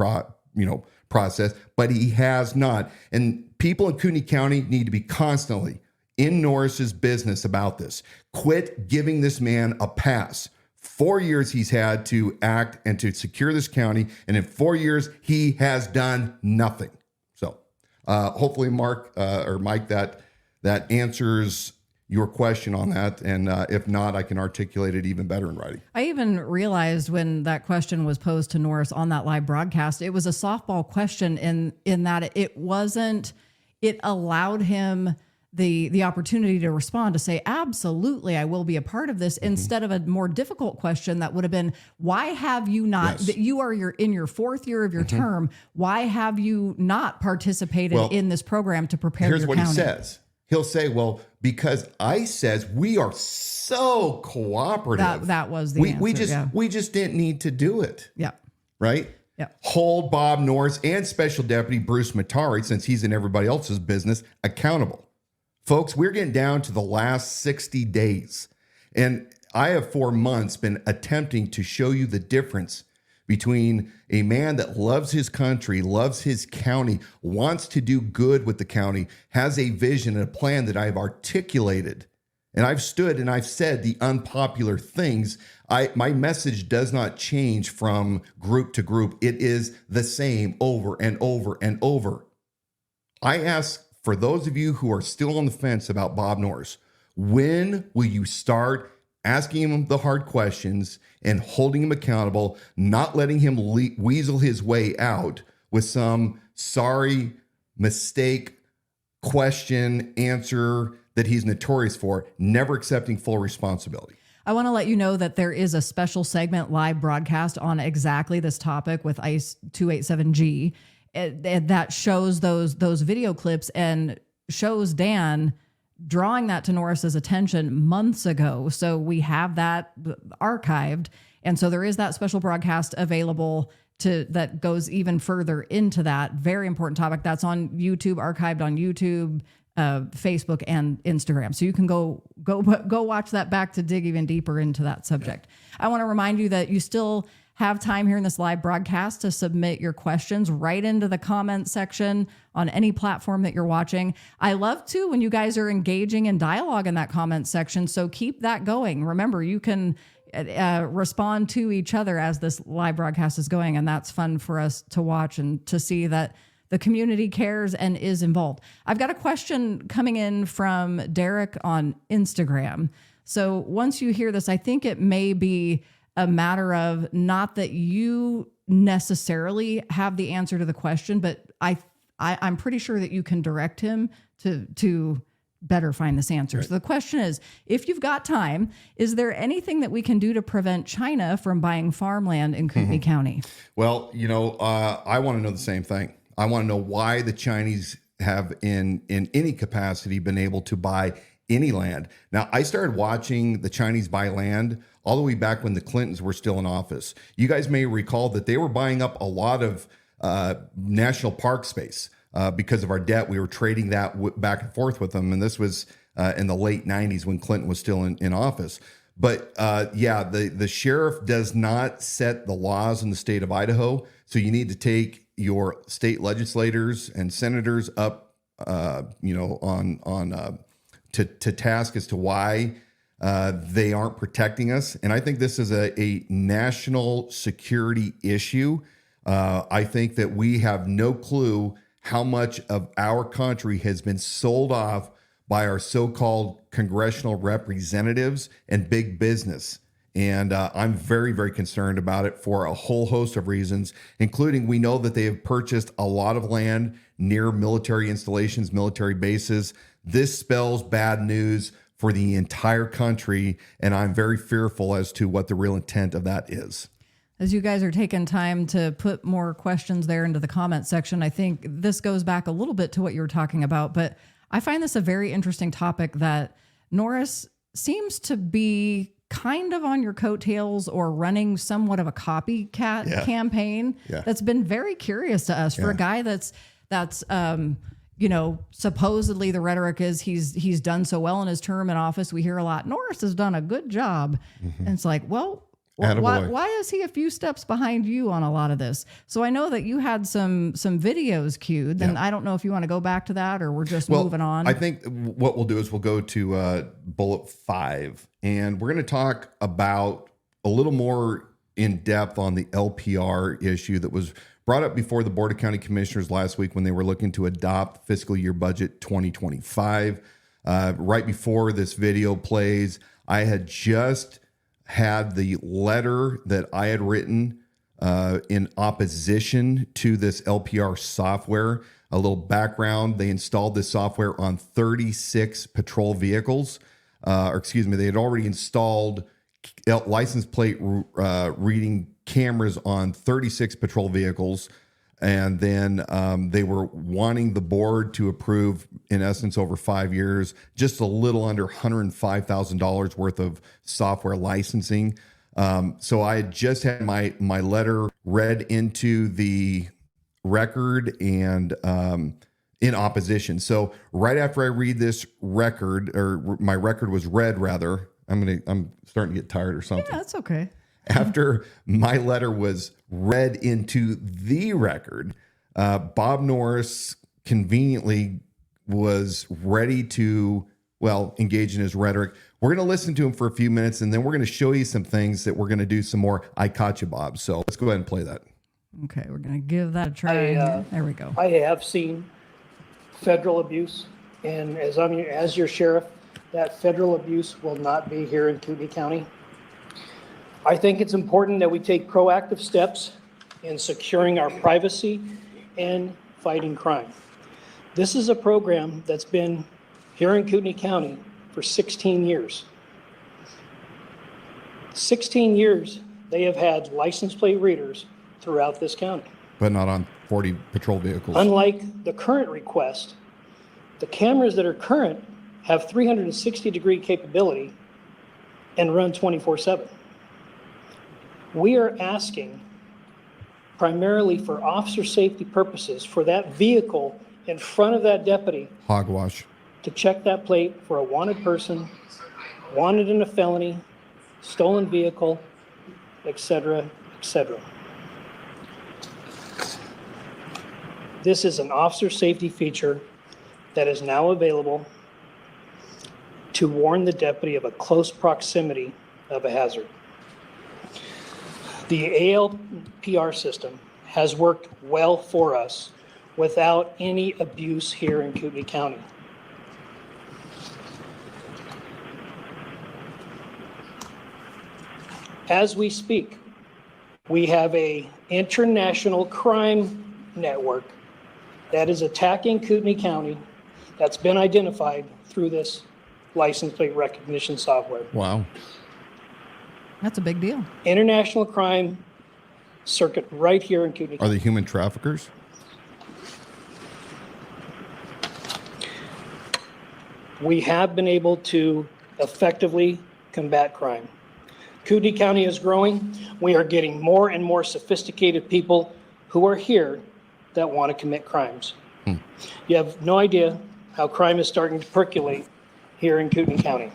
[SPEAKER 1] process, but he has not. And people in Kootenai County need to be constantly in Norris's business about this. Quit giving this man a pass. 4 years he's had to act and to secure this county, and in 4 years he has done nothing. So hopefully, Mike, that answers your question on that. And if not, I can articulate it even better in writing.
[SPEAKER 2] I even realized when that question was posed to Norris on that live broadcast, it was a softball question in that it allowed him the opportunity to respond, to say, absolutely, I will be a part of this, instead of a more difficult question that would have been, why have you not, that you are in your fourth year of your term, why have you not participated in this program to prepare your county?
[SPEAKER 1] Here's what he says. He'll say, well, because ICE says we are so cooperative.
[SPEAKER 2] That was the answer.
[SPEAKER 1] We just didn't need to do it.
[SPEAKER 2] Yeah.
[SPEAKER 1] Right?
[SPEAKER 2] Yeah.
[SPEAKER 1] Hold Bob Norris and Special Deputy Bruce Matari, since he's in everybody else's business, accountable. Folks, we're getting down to the last 60 days. And I have for months been attempting to show you the difference between a man that loves his country, loves his county, wants to do good with the county, has a vision and a plan that I've articulated. And I've stood and I've said the unpopular things. My message does not change from group to group. It is the same over and over and over. I ask for those of you who are still on the fence about Bob Norris, when will you start asking him the hard questions and holding him accountable, not letting him weasel his way out with some sorry mistake, question, answer that he's notorious for, never accepting full responsibility?
[SPEAKER 2] I want to let you know that there is a special segment live broadcast on exactly this topic with ICE 287G that shows those video clips and shows Dan drawing that to Norris's attention months ago. So we have that archived. And so there is that special broadcast available that goes even further into that very important topic. That's on YouTube, archived on YouTube, Facebook, and Instagram. So you can go watch that back to dig even deeper into that subject. I want to remind you that you still have time here in this live broadcast to submit your questions right into the comment section on any platform that you're watching. I love too when you guys are engaging in dialogue in that comment section. So keep that going. Remember, you can respond to each other as this live broadcast is going. And that's fun for us to watch and to see that the community cares and is involved. I've got a question coming in from Derek on Instagram. So once you hear this, I think it may be a matter of not that you necessarily have the answer to the question, but I'm pretty sure that you can direct him to better find this answer. Right. So the question is, if you've got time, is there anything that we can do to prevent China from buying farmland in Kootenai County?
[SPEAKER 1] Well, I want to know the same thing. I want to know why the Chinese have in any capacity been able to buy any land. Now, I started watching the Chinese buy land all the way back when the Clintons were still in office. You guys may recall that they were buying up a lot of national park space because of our debt. We were trading that back and forth with them. And this was in the late 90s when Clinton was still in office. But yeah, the sheriff does not set the laws in the state of Idaho. So you need to take your state legislators and senators up, to task as to why they aren't protecting us. And I think this is a national security issue. I think that we have no clue how much of our country has been sold off by our so-called congressional representatives and big business. And I'm very, very concerned about it for a whole host of reasons, including we know that they have purchased a lot of land near military installations, military bases. This spells bad news for the entire country, and I'm very fearful as to what the real intent of that is.
[SPEAKER 2] As you guys are taking time to put more questions there into the comment section, I think this goes back a little bit to what you were talking about, but I find this a very interesting topic that Norris seems to be kind of on your coattails or running somewhat of a copycat campaign that's been very curious to us for a guy that's supposedly the rhetoric is he's done so well in his term in office. We hear a lot, Norris has done a good job. And it's like, well, why is he a few steps behind you on a lot of this? So I know that you had some videos queued, and I don't know if you want to go back to that or we're just moving on.
[SPEAKER 1] I think what we'll do is we'll go to bullet 5, and we're going to talk about a little more in depth on the LPR issue that was brought up before the Board of County Commissioners last week when they were looking to adopt fiscal year budget 2025. Right before this video plays, I had just had the letter that I had written in opposition to this LPR software. A little background, they installed this software on 36 patrol vehicles. They had already installed license plate reading cameras on 36 patrol vehicles. And then they were wanting the board to approve, in essence, over 5 years, just a little under $105,000 worth of software licensing. So I had just had my letter read into the record and in opposition. So right after I read this record, or my record was read rather, I'm starting to get tired or something.
[SPEAKER 2] Yeah, that's okay.
[SPEAKER 1] After my letter was read into the record, Bob Norris conveniently was ready to, engage in his rhetoric. We're going to listen to him for a few minutes, and then we're going to show you some things that we're going to do some more I Caught You, Bob. So let's go ahead and play that.
[SPEAKER 2] Okay, we're going to give that a try. There we go.
[SPEAKER 4] I have seen federal abuse, and as your sheriff, that federal abuse will not be here in Kootenai County. I think it's important that we take proactive steps in securing our privacy and fighting crime. This is a program that's been here in Kootenai County for 16 years. 16 years they have had license plate readers throughout this county.
[SPEAKER 1] But not on 40 patrol vehicles.
[SPEAKER 4] Unlike the current request, the cameras that are current have 360-degree capability and run 24/7. We are asking primarily for officer safety purposes for that vehicle in front of that deputy
[SPEAKER 1] Hogwash.
[SPEAKER 4] to check that plate for a wanted person, wanted in a felony, stolen vehicle, etc., etc. This is an officer safety feature that is now available to warn the deputy of a close proximity of a hazard. The ALPR system has worked well for us without any abuse here in Kootenai County. As we speak, we have an international crime network that is attacking Kootenai County that's been identified through this license plate recognition software.
[SPEAKER 1] Wow.
[SPEAKER 2] That's a big deal.
[SPEAKER 4] International crime circuit right here in Kootenai
[SPEAKER 1] Are
[SPEAKER 4] County.
[SPEAKER 1] they human traffickers?
[SPEAKER 4] We have been able to effectively combat crime. Kootenai County is growing. We are getting more and more sophisticated people who are here that want to commit crimes. You have no idea how crime is starting to percolate here in Kootenai County.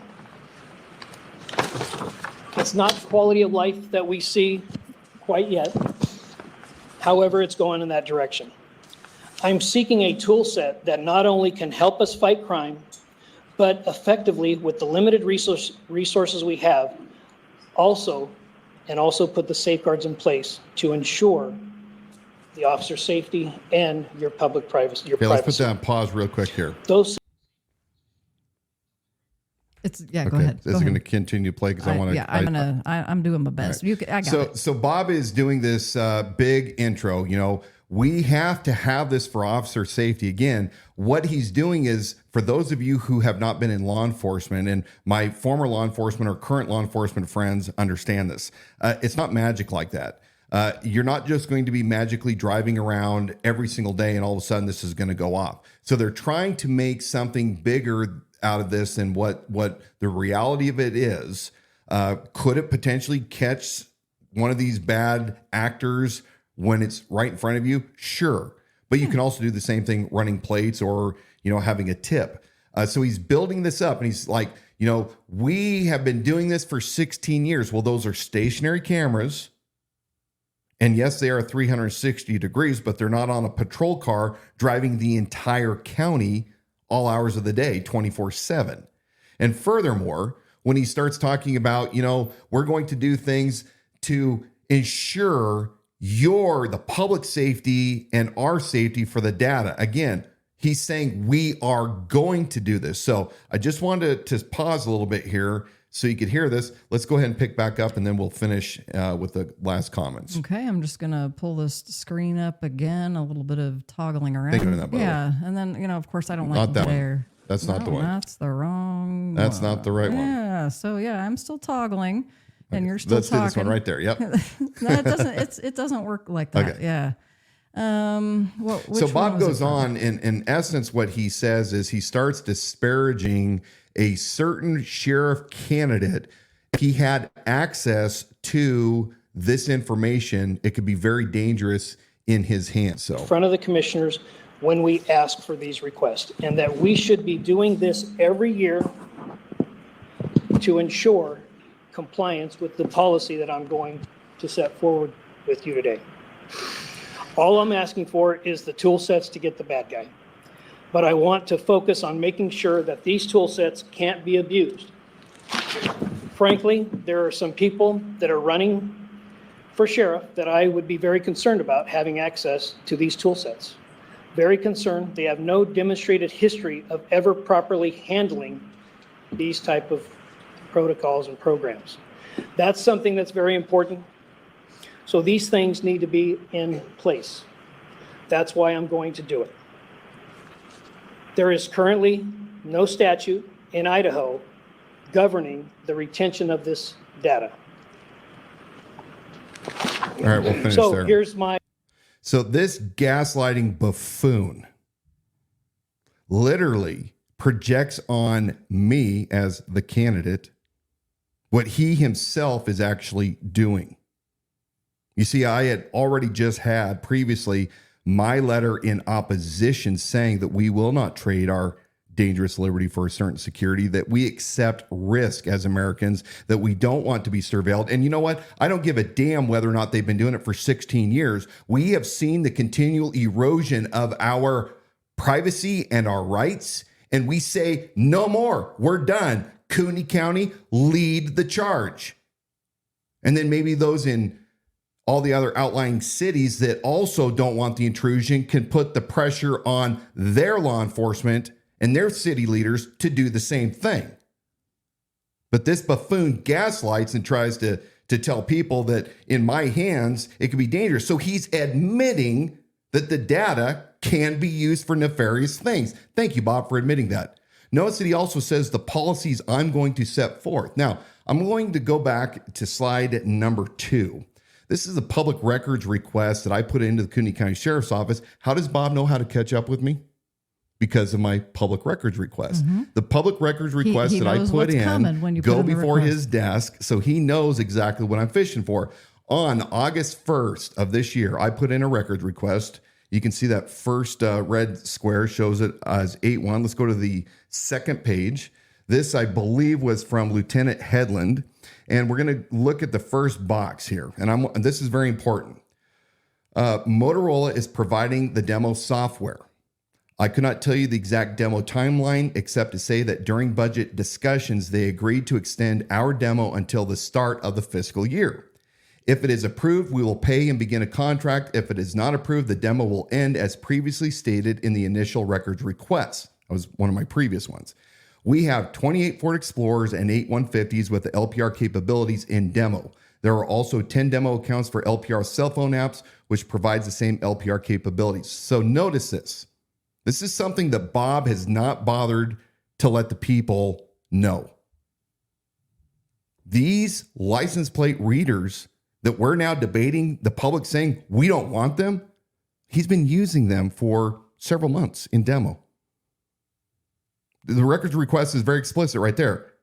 [SPEAKER 4] It's not the quality of life that we see quite yet. However, it's going in that direction. I'm seeking a tool set that not only can help us fight crime, but effectively, with the limited resources we have, also put the safeguards in place to ensure the officer's safety and your public privacy.
[SPEAKER 1] Okay, let's put that on pause real quick here.
[SPEAKER 4] Those.
[SPEAKER 2] Go ahead.
[SPEAKER 1] Is it going to continue to play? Because I want to.
[SPEAKER 2] Yeah, I'm doing my best.
[SPEAKER 1] Right.
[SPEAKER 2] I got it.
[SPEAKER 1] So Bob is doing this big intro. You know, we have to have this for officer safety. Again, what he's doing is, for those of you who have not been in law enforcement, and my former law enforcement or current law enforcement friends understand this, it's not magic like that. You're not just going to be magically driving around every single day and all of a sudden this is going to go off. So they're trying to make something bigger out of this than what the reality of it is. Could it potentially catch one of these bad actors when it's right in front of you? Sure. But you can also do the same thing running plates or, having a tip. So he's building this up and he's like, we have been doing this for 16 years. Well, those are stationary cameras. And yes, they are 360 degrees, but they're not on a patrol car driving the entire county all hours of the day, 24/7. And furthermore, when he starts talking about, we're going to do things to ensure the public safety and our safety for the data. Again, he's saying we are going to do this. So I just wanted to pause a little bit here so you could hear this. Let's go ahead and pick back up and then we'll finish with the last comments.
[SPEAKER 2] Okay, I'm just going to pull this screen up again, a little bit of toggling around.
[SPEAKER 1] Thank you for that, by the way.
[SPEAKER 2] And then, of course, I don't like
[SPEAKER 1] Not that
[SPEAKER 2] there.
[SPEAKER 1] one. That's not the one.
[SPEAKER 2] That's the wrong
[SPEAKER 1] That's
[SPEAKER 2] one.
[SPEAKER 1] not the right one.
[SPEAKER 2] Yeah, so I'm still toggling and you're still
[SPEAKER 1] Let's
[SPEAKER 2] talking.
[SPEAKER 1] do this one right there. Yep.
[SPEAKER 2] No, it doesn't. It doesn't work like that.
[SPEAKER 1] Okay.
[SPEAKER 2] Yeah.
[SPEAKER 1] So Bob goes on, in essence, what he says is he starts disparaging a certain sheriff candidate. If he had access to this information, it could be very dangerous in his hands. So,
[SPEAKER 4] In front of the commissioners when we ask for these requests, and that we should be doing this every year to ensure compliance with the policy that I'm going to set forward with you today. All I'm asking for is the tool sets to get the bad guy. But I want to focus on making sure that these tool sets can't be abused. Frankly, there are some people that are running for sheriff that I would be very concerned about having access to these tool sets. Very concerned. They have no demonstrated history of ever properly handling these type of protocols and programs. That's something that's very important. So these things need to be in place. That's why I'm going to do it. There is currently no statute in Idaho governing the retention of this data.
[SPEAKER 1] all right, we'll finish
[SPEAKER 4] So
[SPEAKER 1] there.
[SPEAKER 4] here's my.
[SPEAKER 1] So this gaslighting buffoon literally projects on me as the candidate what he himself is actually doing. You see, I had already just had previously my letter in opposition saying that we will not trade our dangerous liberty for a certain security, that we accept risk as Americans, that we don't want to be surveilled. And you know what? I don't give a damn whether or not they've been doing it for 16 years. We have seen the continual erosion of our privacy and our rights, and we say, no more, we're done. Kootenai County, lead the charge. And then maybe those in all the other outlying cities that also don't want the intrusion can put the pressure on their law enforcement and their city leaders to do the same thing. But this buffoon gaslights and tries to tell people that in my hands, it could be dangerous. So he's admitting that the data can be used for nefarious things. Thank you, Bob, for admitting that. Notice that he also says the policies I'm going to set forth. Now, I'm going to go back to slide number 2. This is a public records request that I put into the Kootenai County Sheriff's Office. How does Bob know how to catch up with me? Because of my public records request. Mm-hmm. The public records request that I put in go before his desk, so he knows exactly what I'm fishing for. On August 1st of this year, I put in a records request. You can see that first red square shows it as 8-1. Let's go to the second page. This, I believe, was from Lieutenant Headland. And we're going to look at the first box here. And this is very important. Motorola is providing the demo software. I could not tell you the exact demo timeline, except to say that during budget discussions, they agreed to extend our demo until the start of the fiscal year. If it is approved, we will pay and begin a contract. If it is not approved, the demo will end as previously stated in the initial records request. That was one of my previous ones. We have 28 Ford Explorers and 8 150s with the LPR capabilities in demo. There are also 10 demo accounts for LPR cell phone apps, which provides the same LPR capabilities. So notice this. This is something that Bob has not bothered to let the people know. These license plate readers that we're now debating, the public saying we don't want them, he's been using them for several months in demo. The records request is very explicit right there.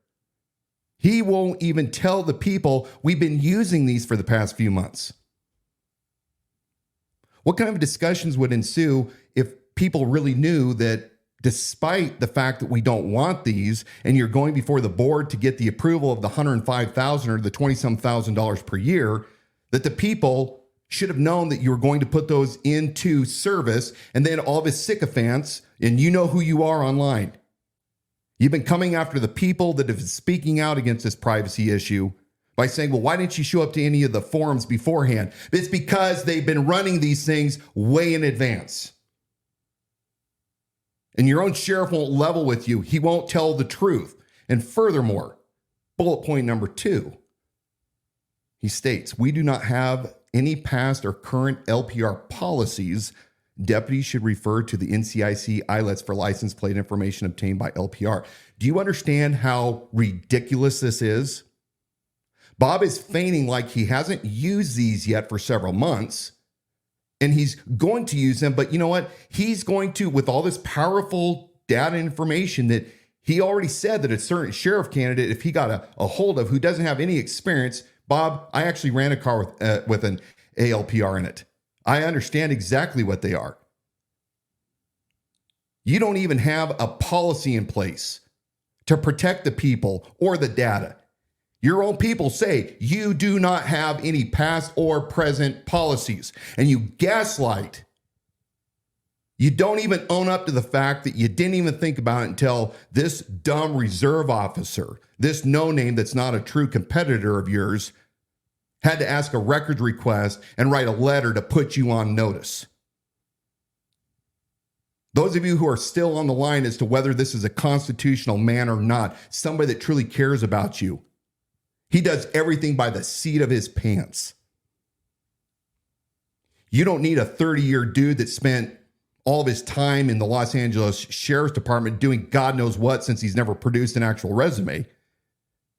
[SPEAKER 1] He won't even tell the people we've been using these for the past few months. What kind of discussions would ensue if people really knew that despite the fact that we don't want these and you're going before the board to get the approval of the $105,000 or the $20-some thousand per year, that the people should have known that you were going to put those into service, and then all of his sycophants, and you know who you are online. You've been coming after the people that have been speaking out against this privacy issue by saying, well, why didn't you show up to any of the forums beforehand? It's because they've been running these things way in advance. And your own sheriff won't level with you. He won't tell the truth. And furthermore, bullet point number 2, he states, we do not have any past or current LPR policies. Deputies should refer to the NCIC ILETs for license plate information obtained by LPR. Do you understand how ridiculous this is? Bob is feigning like he hasn't used these yet for several months, and he's going to use them. But you know what? He's going to, with all this powerful data information that he already said that a certain sheriff candidate, if he got a hold of who doesn't have any experience, Bob, I actually ran a car with an ALPR in it. I understand exactly what they are. You don't even have a policy in place to protect the people or the data. Your own people say you do not have any past or present policies, and you gaslight. You don't even own up to the fact that you didn't even think about it until this dumb reserve officer, this no-name that's not a true competitor of yours, had to ask a records request and write a letter to put you on notice. Those of you who are still on the line as to whether this is a constitutional man or not, somebody that truly cares about you, he does everything by the seat of his pants. You don't need a 30-year dude that spent all of his time in the Los Angeles Sheriff's Department doing God knows what since he's never produced an actual resume.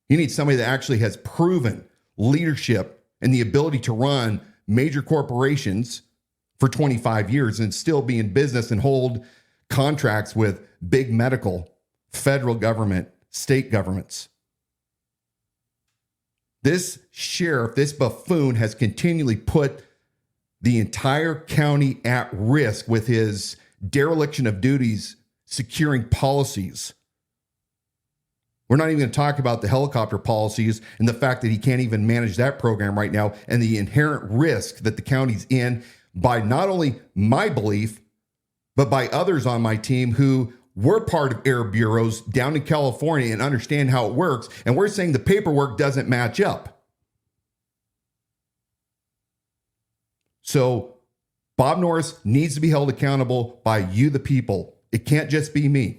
[SPEAKER 1] You need somebody that actually has proven leadership and the ability to run major corporations for 25 years and still be in business and hold contracts with big medical, federal government, state governments. This sheriff, this buffoon, has continually put the entire county at risk with his dereliction of duties, securing policies. We're not even going to talk about the helicopter policies and the fact that he can't even manage that program right now and the inherent risk that the county's in by not only my belief, but by others on my team who were part of air bureaus down in California and understand how it works. And we're saying the paperwork doesn't match up. So Bob Norris needs to be held accountable by you, the people. It can't just be me.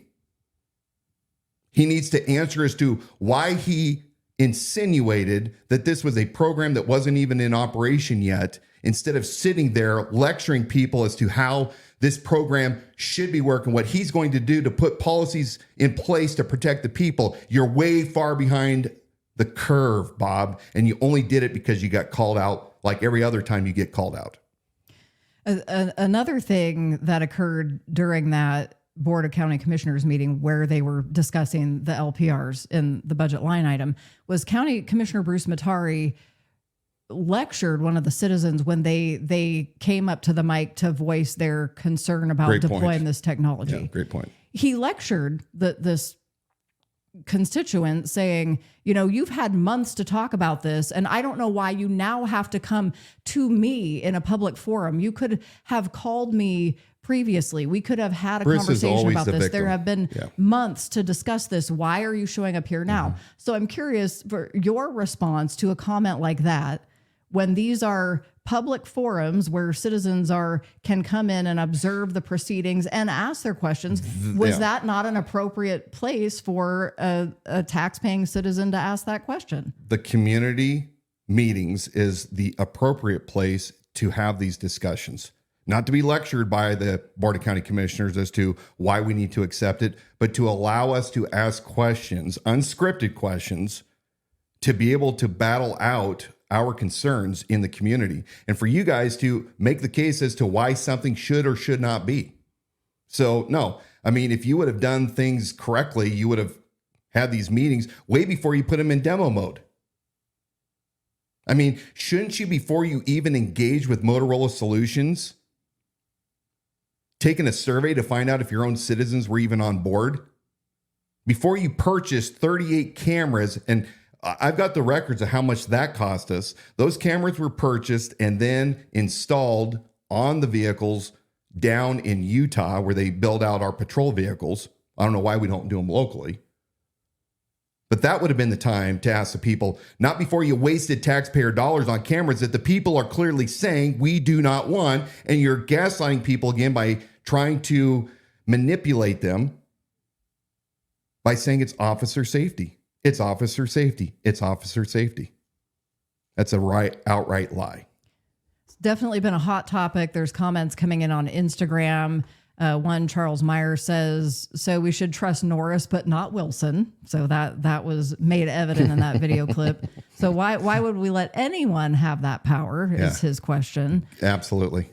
[SPEAKER 1] He needs to answer as to why he insinuated that this was a program that wasn't even in operation yet, instead of sitting there lecturing people as to how this program should be working, what he's going to do to put policies in place to protect the people. You're way far behind the curve, Bob, and you only did it because you got called out like every other time you get called out.
[SPEAKER 2] Another thing that occurred during that Board of County Commissioners meeting where they were discussing the LPRs in the budget line item was County Commissioner Bruce Matari lectured one of the citizens when they came up to the mic to voice their concern about deploying this technology.
[SPEAKER 1] Yeah, great point.
[SPEAKER 2] He lectured this constituent saying, you've had months to talk about this, and I don't know why you now have to come to me in a public forum. You could have called me previously. We could have had a conversation about this. There have been months to discuss this. Why are you showing up here now? So I'm curious for your response to a comment like that, when these are public forums where citizens can come in and observe the proceedings and ask their questions. Was that not an appropriate place for a taxpaying citizen to ask that question?
[SPEAKER 1] The community meetings is the appropriate place to have these discussions. Not to be lectured by the Board of County Commissioners as to why we need to accept it, but to allow us to ask questions, unscripted questions, to be able to battle out our concerns in the community, and for you guys to make the case as to why something should or should not be. So, no, I mean, if you would have done things correctly, you would have had these meetings way before you put them in demo mode. I mean, shouldn't you, before you even engage with Motorola Solutions, taking a survey to find out if your own citizens were even on board? Before you purchase 38 cameras, and I've got the records of how much that cost us. Those cameras were purchased and then installed on the vehicles down in Utah, where they build out our patrol vehicles. I don't know why we don't do them locally. But that would have been the time to ask the people, not before you wasted taxpayer dollars on cameras that the people are clearly saying we do not want, and you're gaslighting people again by trying to manipulate them by saying it's officer safety. It's officer safety. It's officer safety. That's a outright lie.
[SPEAKER 2] It's definitely been a hot topic. There's comments coming in on Instagram. One, Charles Meyer says, so we should trust Norris, but not Wilson. So that was made evident in that video clip. So why would we let anyone have that power is his question.
[SPEAKER 1] Absolutely.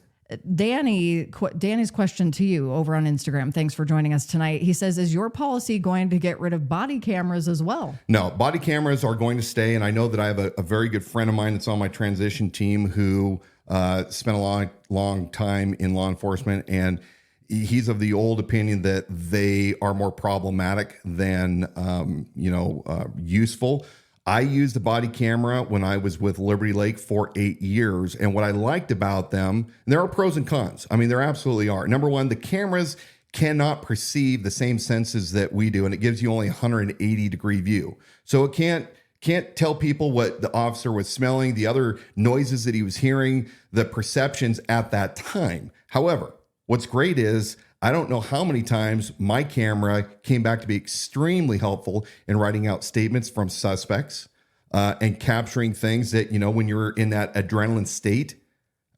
[SPEAKER 2] Danny's question to you over on Instagram. Thanks for joining us tonight. He says, is your policy going to get rid of body cameras as well?
[SPEAKER 1] No, body cameras are going to stay. And I know that I have a very good friend of mine that's on my transition team who spent a long time in law enforcement. And he's of the old opinion that they are more problematic than, useful. I used the body camera when I was with Liberty Lake for 8 years. And what I liked about them, and there are pros and cons. I mean, there absolutely are. Number one, the cameras cannot perceive the same senses that we do, and it gives you only 180-degree view. So it can't tell people what the officer was smelling, the other noises that he was hearing, the perceptions at that time. However, what's great is I don't know how many times my camera came back to be extremely helpful in writing out statements from suspects and capturing things that, when you're in that adrenaline state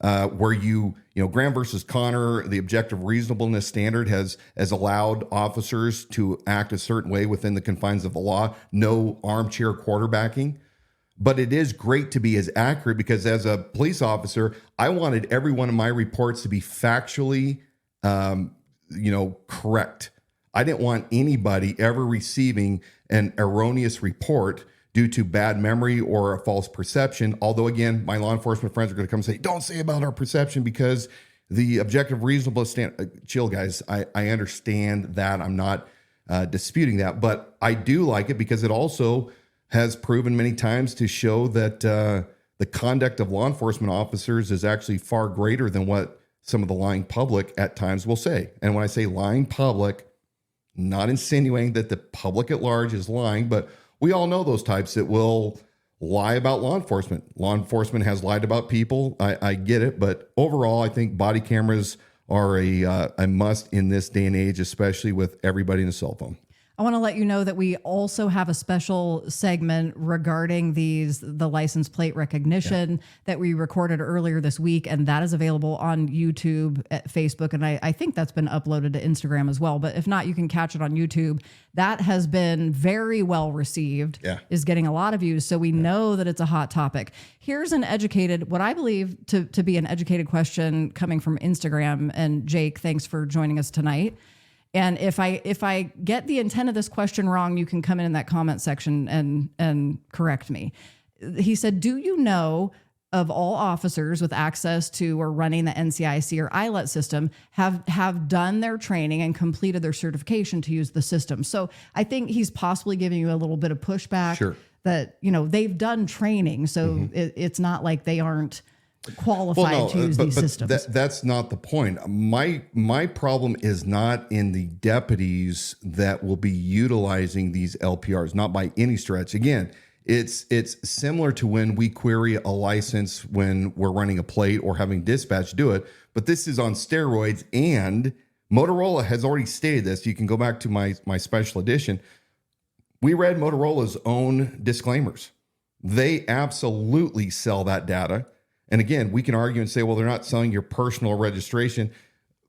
[SPEAKER 1] where Graham versus Connor, the objective reasonableness standard has allowed officers to act a certain way within the confines of the law, no armchair quarterbacking. But it is great to be as accurate because as a police officer, I wanted every one of my reports to be factually correct. I didn't want anybody ever receiving an erroneous report due to bad memory or a false perception. Although, again, my law enforcement friends are going to come and say, don't say about our perception because the objective reasonable standard. Chill, guys. I understand that. I'm not disputing that. But I do like it because it also has proven many times to show that the conduct of law enforcement officers is actually far greater than what some of the lying public at times will say. And when I say lying public, not insinuating that the public at large is lying, but we all know those types that will lie about law enforcement. Law enforcement has lied about people. I get it. But overall, I think body cameras are a must in this day and age, especially with everybody in a cell phone.
[SPEAKER 2] I want to let you know that we also have a special segment regarding the license plate recognition that we recorded earlier this week, and that is available on YouTube, Facebook, and I think that's been uploaded to Instagram as well. But if not, you can catch it on YouTube. That has been very well received, is getting a lot of views, so we know that it's a hot topic. Here's what I believe to be an educated question coming from Instagram, and Jake, thanks for joining us tonight. And if I get the intent of this question wrong, you can come in that comment section and correct me. He said, do you know of all officers with access to or running the NCIC or ILET system have done their training and completed their certification to use the system. So I think he's possibly giving you a little bit of pushback.
[SPEAKER 1] Sure.
[SPEAKER 2] That, they've done training, so it's not like they aren't qualified to use these systems.
[SPEAKER 1] That's not the point. My problem is not in the deputies that will be utilizing these LPRs, not by any stretch. Again, it's similar to when we query a license when we're running a plate or having dispatch do it, but this is on steroids, and Motorola has already stated this. You can go back to my special edition. We read Motorola's own disclaimers. They absolutely sell that data. And again, we can argue and say, well, they're not selling your personal registration.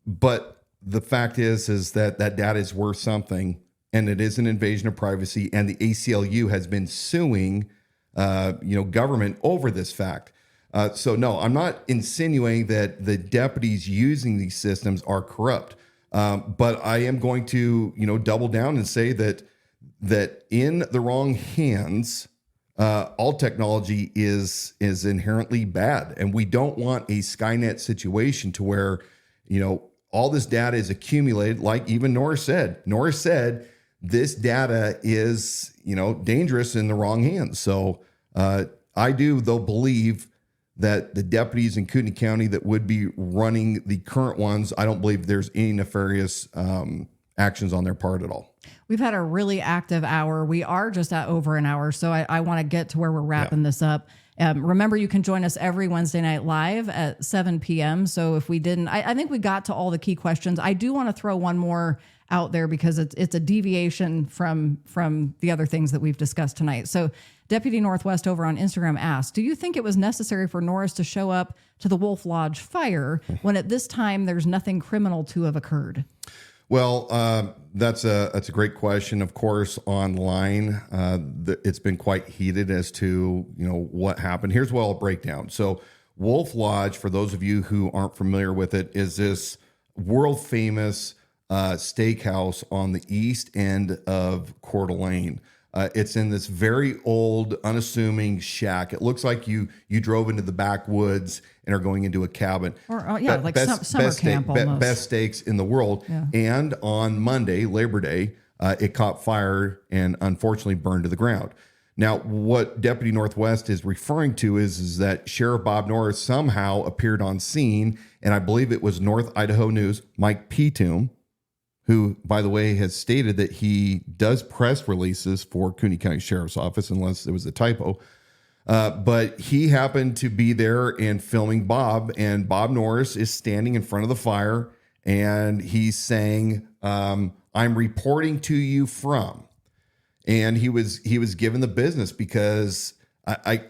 [SPEAKER 1] But the fact is that data is worth something, and it is an invasion of privacy. And the ACLU has been suing, government over this fact. So no, I'm not insinuating that the deputies using these systems are corrupt. But I am going to, double down and say that in the wrong hands, all technology is inherently bad, and we don't want a Skynet situation to where all this data is accumulated. Like even Norris said this data is dangerous in the wrong hands. So I do though believe that the deputies in Kootenai County that would be running the current ones, I don't believe there's any nefarious actions on their part at all.
[SPEAKER 2] We've had a really active hour. We are just at over an hour, so I want to get to where we're wrapping this up. Remember, you can join us every Wednesday night live at 7 p.m. So if we didn't, I think we got to all the key questions. I do want to throw one more out there because it's a deviation from the other things that we've discussed tonight. So Deputy Northwest over on Instagram asked, do you think it was necessary for Norris to show up to the Wolf Lodge fire when at this time there's nothing criminal to have occurred?
[SPEAKER 1] Well, that's a great question. Of course, online, it's been quite heated as to what happened. Here's what I'll break down. So, Wolf Lodge, for those of you who aren't familiar with it, is this world famous steakhouse on the east end of Coeur d'Alene. It's in this very old, unassuming shack. It looks like you drove into the backwoods and are going into a cabin.
[SPEAKER 2] Or summer camp almost.
[SPEAKER 1] Best steaks in the world. Yeah. And on Monday, Labor Day, it caught fire and unfortunately burned to the ground. Now, what Deputy Northwest is referring to is that Sheriff Bob Norris somehow appeared on scene, and I believe it was North Idaho News, Mike Petum, who, by the way, has stated that he does press releases for Kootenai County Sheriff's Office, unless it was a typo. But he happened to be there and filming Bob, and Bob Norris is standing in front of the fire, and he's saying, I'm reporting to you from. And he was given the business because I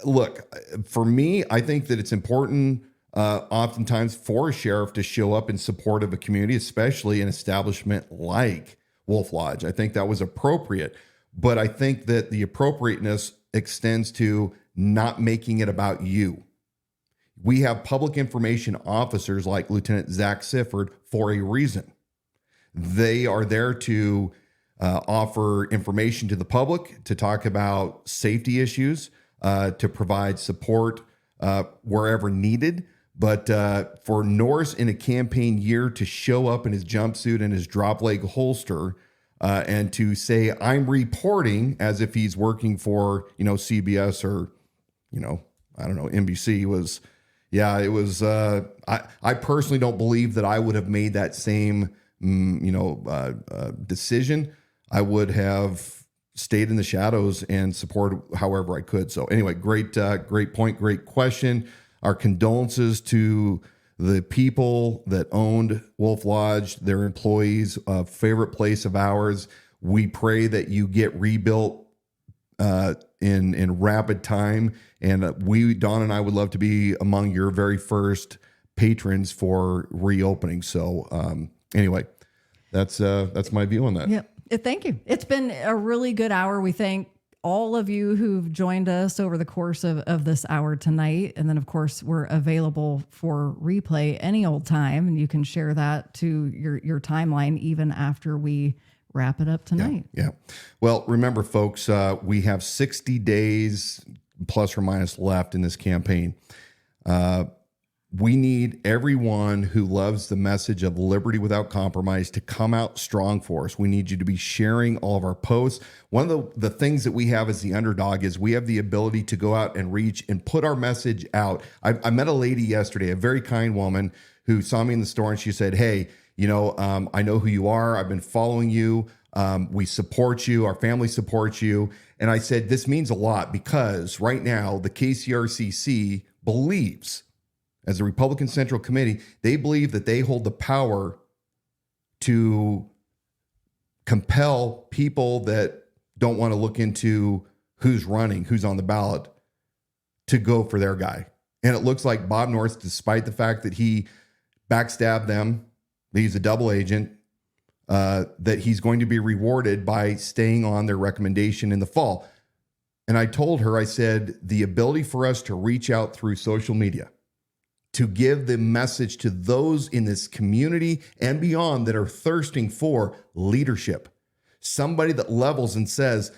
[SPEAKER 1] look, for me, I think that it's important oftentimes for a sheriff to show up in support of a community, especially an establishment like Wolf Lodge. I think that was appropriate, but I think that the appropriateness extends to not making it about you. We have public information officers like Lieutenant Zach Sifford for a reason. They are there to offer information to the public, to talk about safety issues, to provide support wherever needed. But for Norris in a campaign year to show up in his jumpsuit and his drop leg holster and to say, I'm reporting, as if he's working for, CBS or, I don't know, NBC was, it was, I personally don't believe that I would have made that same, decision. I would have stayed in the shadows and supported however I could. So anyway, great point, great question. Our condolences to the people that owned Wolf Lodge, their employees, a favorite place of ours. We pray that you get rebuilt in rapid time. And Dawna and I would love to be among your very first patrons for reopening. So anyway, that's my view on that.
[SPEAKER 2] Yep. Thank you. It's been a really good hour. We thank all of you who've joined us over the course of this hour tonight. And then, of course, we're available for replay any old time. And you can share that to your timeline even after we wrap it up tonight.
[SPEAKER 1] Yeah. Well, remember, folks, we have 60 days plus or minus left in this campaign. We need everyone who loves the message of liberty without compromise to come out strong for us. We need you to be sharing all of our posts. One of the things that we have as the underdog is we have the ability to go out and reach and put our message out. I met a lady yesterday, a very kind woman who saw me in the store, and she said, hey, I know who you are. I've been following you. We support you. Our family supports you. And I said, this means a lot because right now the KCRCC believes, as the Republican Central Committee, they believe that they hold the power to compel people that don't want to look into who's running, who's on the ballot, to go for their guy. And it looks like Bob North, despite the fact that he backstabbed them, he's a double agent, that he's going to be rewarded by staying on their recommendation in the fall. And I told her, I said, the ability for us to reach out through social media, to give the message to those in this community and beyond that are thirsting for leadership. Somebody that levels and says,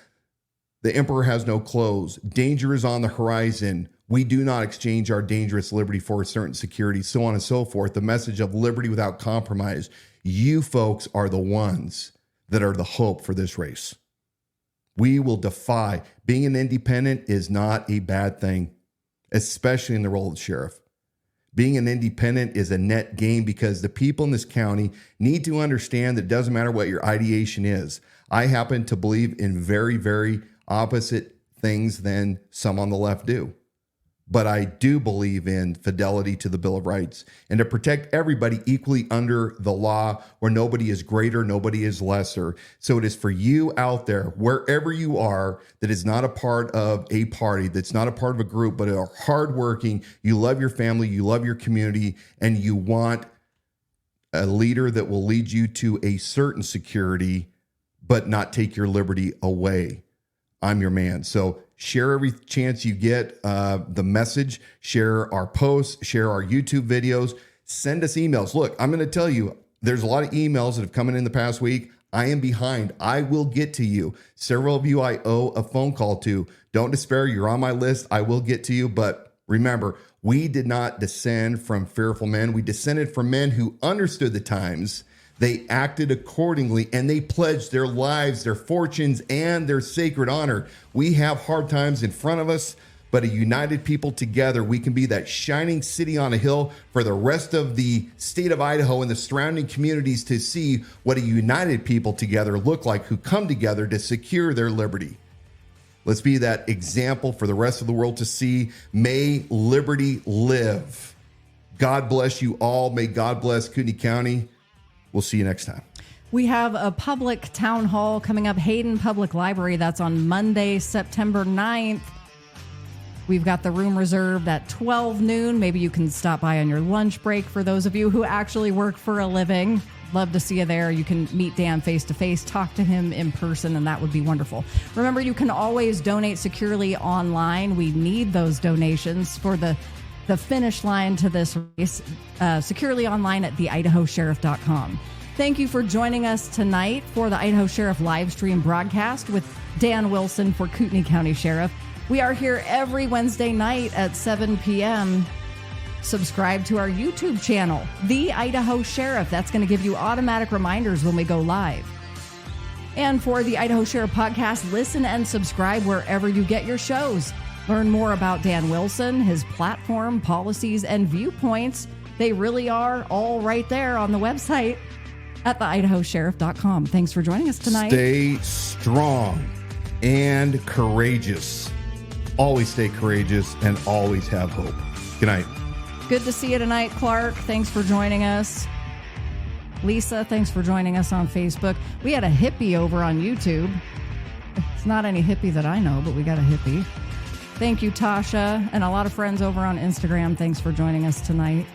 [SPEAKER 1] the emperor has no clothes, danger is on the horizon, we do not exchange our dangerous liberty for certain security, so on and so forth. The message of liberty without compromise. You folks are the ones that are the hope for this race. We will defy. Being an independent is not a bad thing, especially in the role of sheriff. Being an independent is a net gain because the people in this county need to understand that it doesn't matter what your ideation is. I happen to believe in very, very opposite things than some on the left do. But I do believe in fidelity to the Bill of Rights and to protect everybody equally under the law, where nobody is greater, nobody is lesser. So it is for you out there, wherever you are, that is not a part of a party, that's not a part of a group, but are hardworking, you love your family, you love your community, and you want a leader that will lead you to a certain security, but not take your liberty away. I'm your man. So share every chance you get the message, share our posts, share our YouTube videos, send us emails. Look, I'm going to tell you, there's a lot of emails that have come in the past week. I am behind. I will get to you. Several of you I owe a phone call to. Don't despair. You're on my list. I will get to you. But remember, we did not descend from fearful men. We descended from men who understood the times. They acted accordingly, and they pledged their lives, their fortunes, and their sacred honor. We have hard times in front of us, but a united people together, we can be that shining city on a hill for the rest of the state of Idaho and the surrounding communities to see what a united people together look like, who come together to secure their liberty. Let's be that example for the rest of the world to see. May liberty live. God bless you all. May God bless Kootenai County. We'll see you next time.
[SPEAKER 2] We have a public town hall coming up, Hayden Public Library. That's on Monday, September 9th. We've got the room reserved at 12 noon. Maybe you can stop by on your lunch break for those of you who actually work for a living. Love to see you there. You can meet Dan face-to-face, talk to him in person, and that would be wonderful. Remember, you can always donate securely online. We need those donations for the finish line to this race, securely online at theidahosheriff.com. Thank you for joining us tonight for the Idaho Sheriff live stream broadcast with Dan Wilson for Kootenai County Sheriff. We are here every Wednesday night at 7 p.m. Subscribe to our YouTube channel, The Idaho Sheriff. That's going to give you automatic reminders when we go live. And for the Idaho Sheriff podcast, listen and subscribe wherever you get your shows. Learn more about Dan Wilson, his platform, policies, and viewpoints. They really are all right there on the website at theidahosheriff.com. Thanks for joining us tonight.
[SPEAKER 1] Stay strong and courageous. Always stay courageous and always have hope. Good night.
[SPEAKER 2] Good to see you tonight, Clark. Thanks for joining us. Lisa, thanks for joining us on Facebook. We had a hippie over on YouTube. It's not any hippie that I know, but we got a hippie. Thank you, Tasha, and a lot of friends over on Instagram. Thanks for joining us tonight.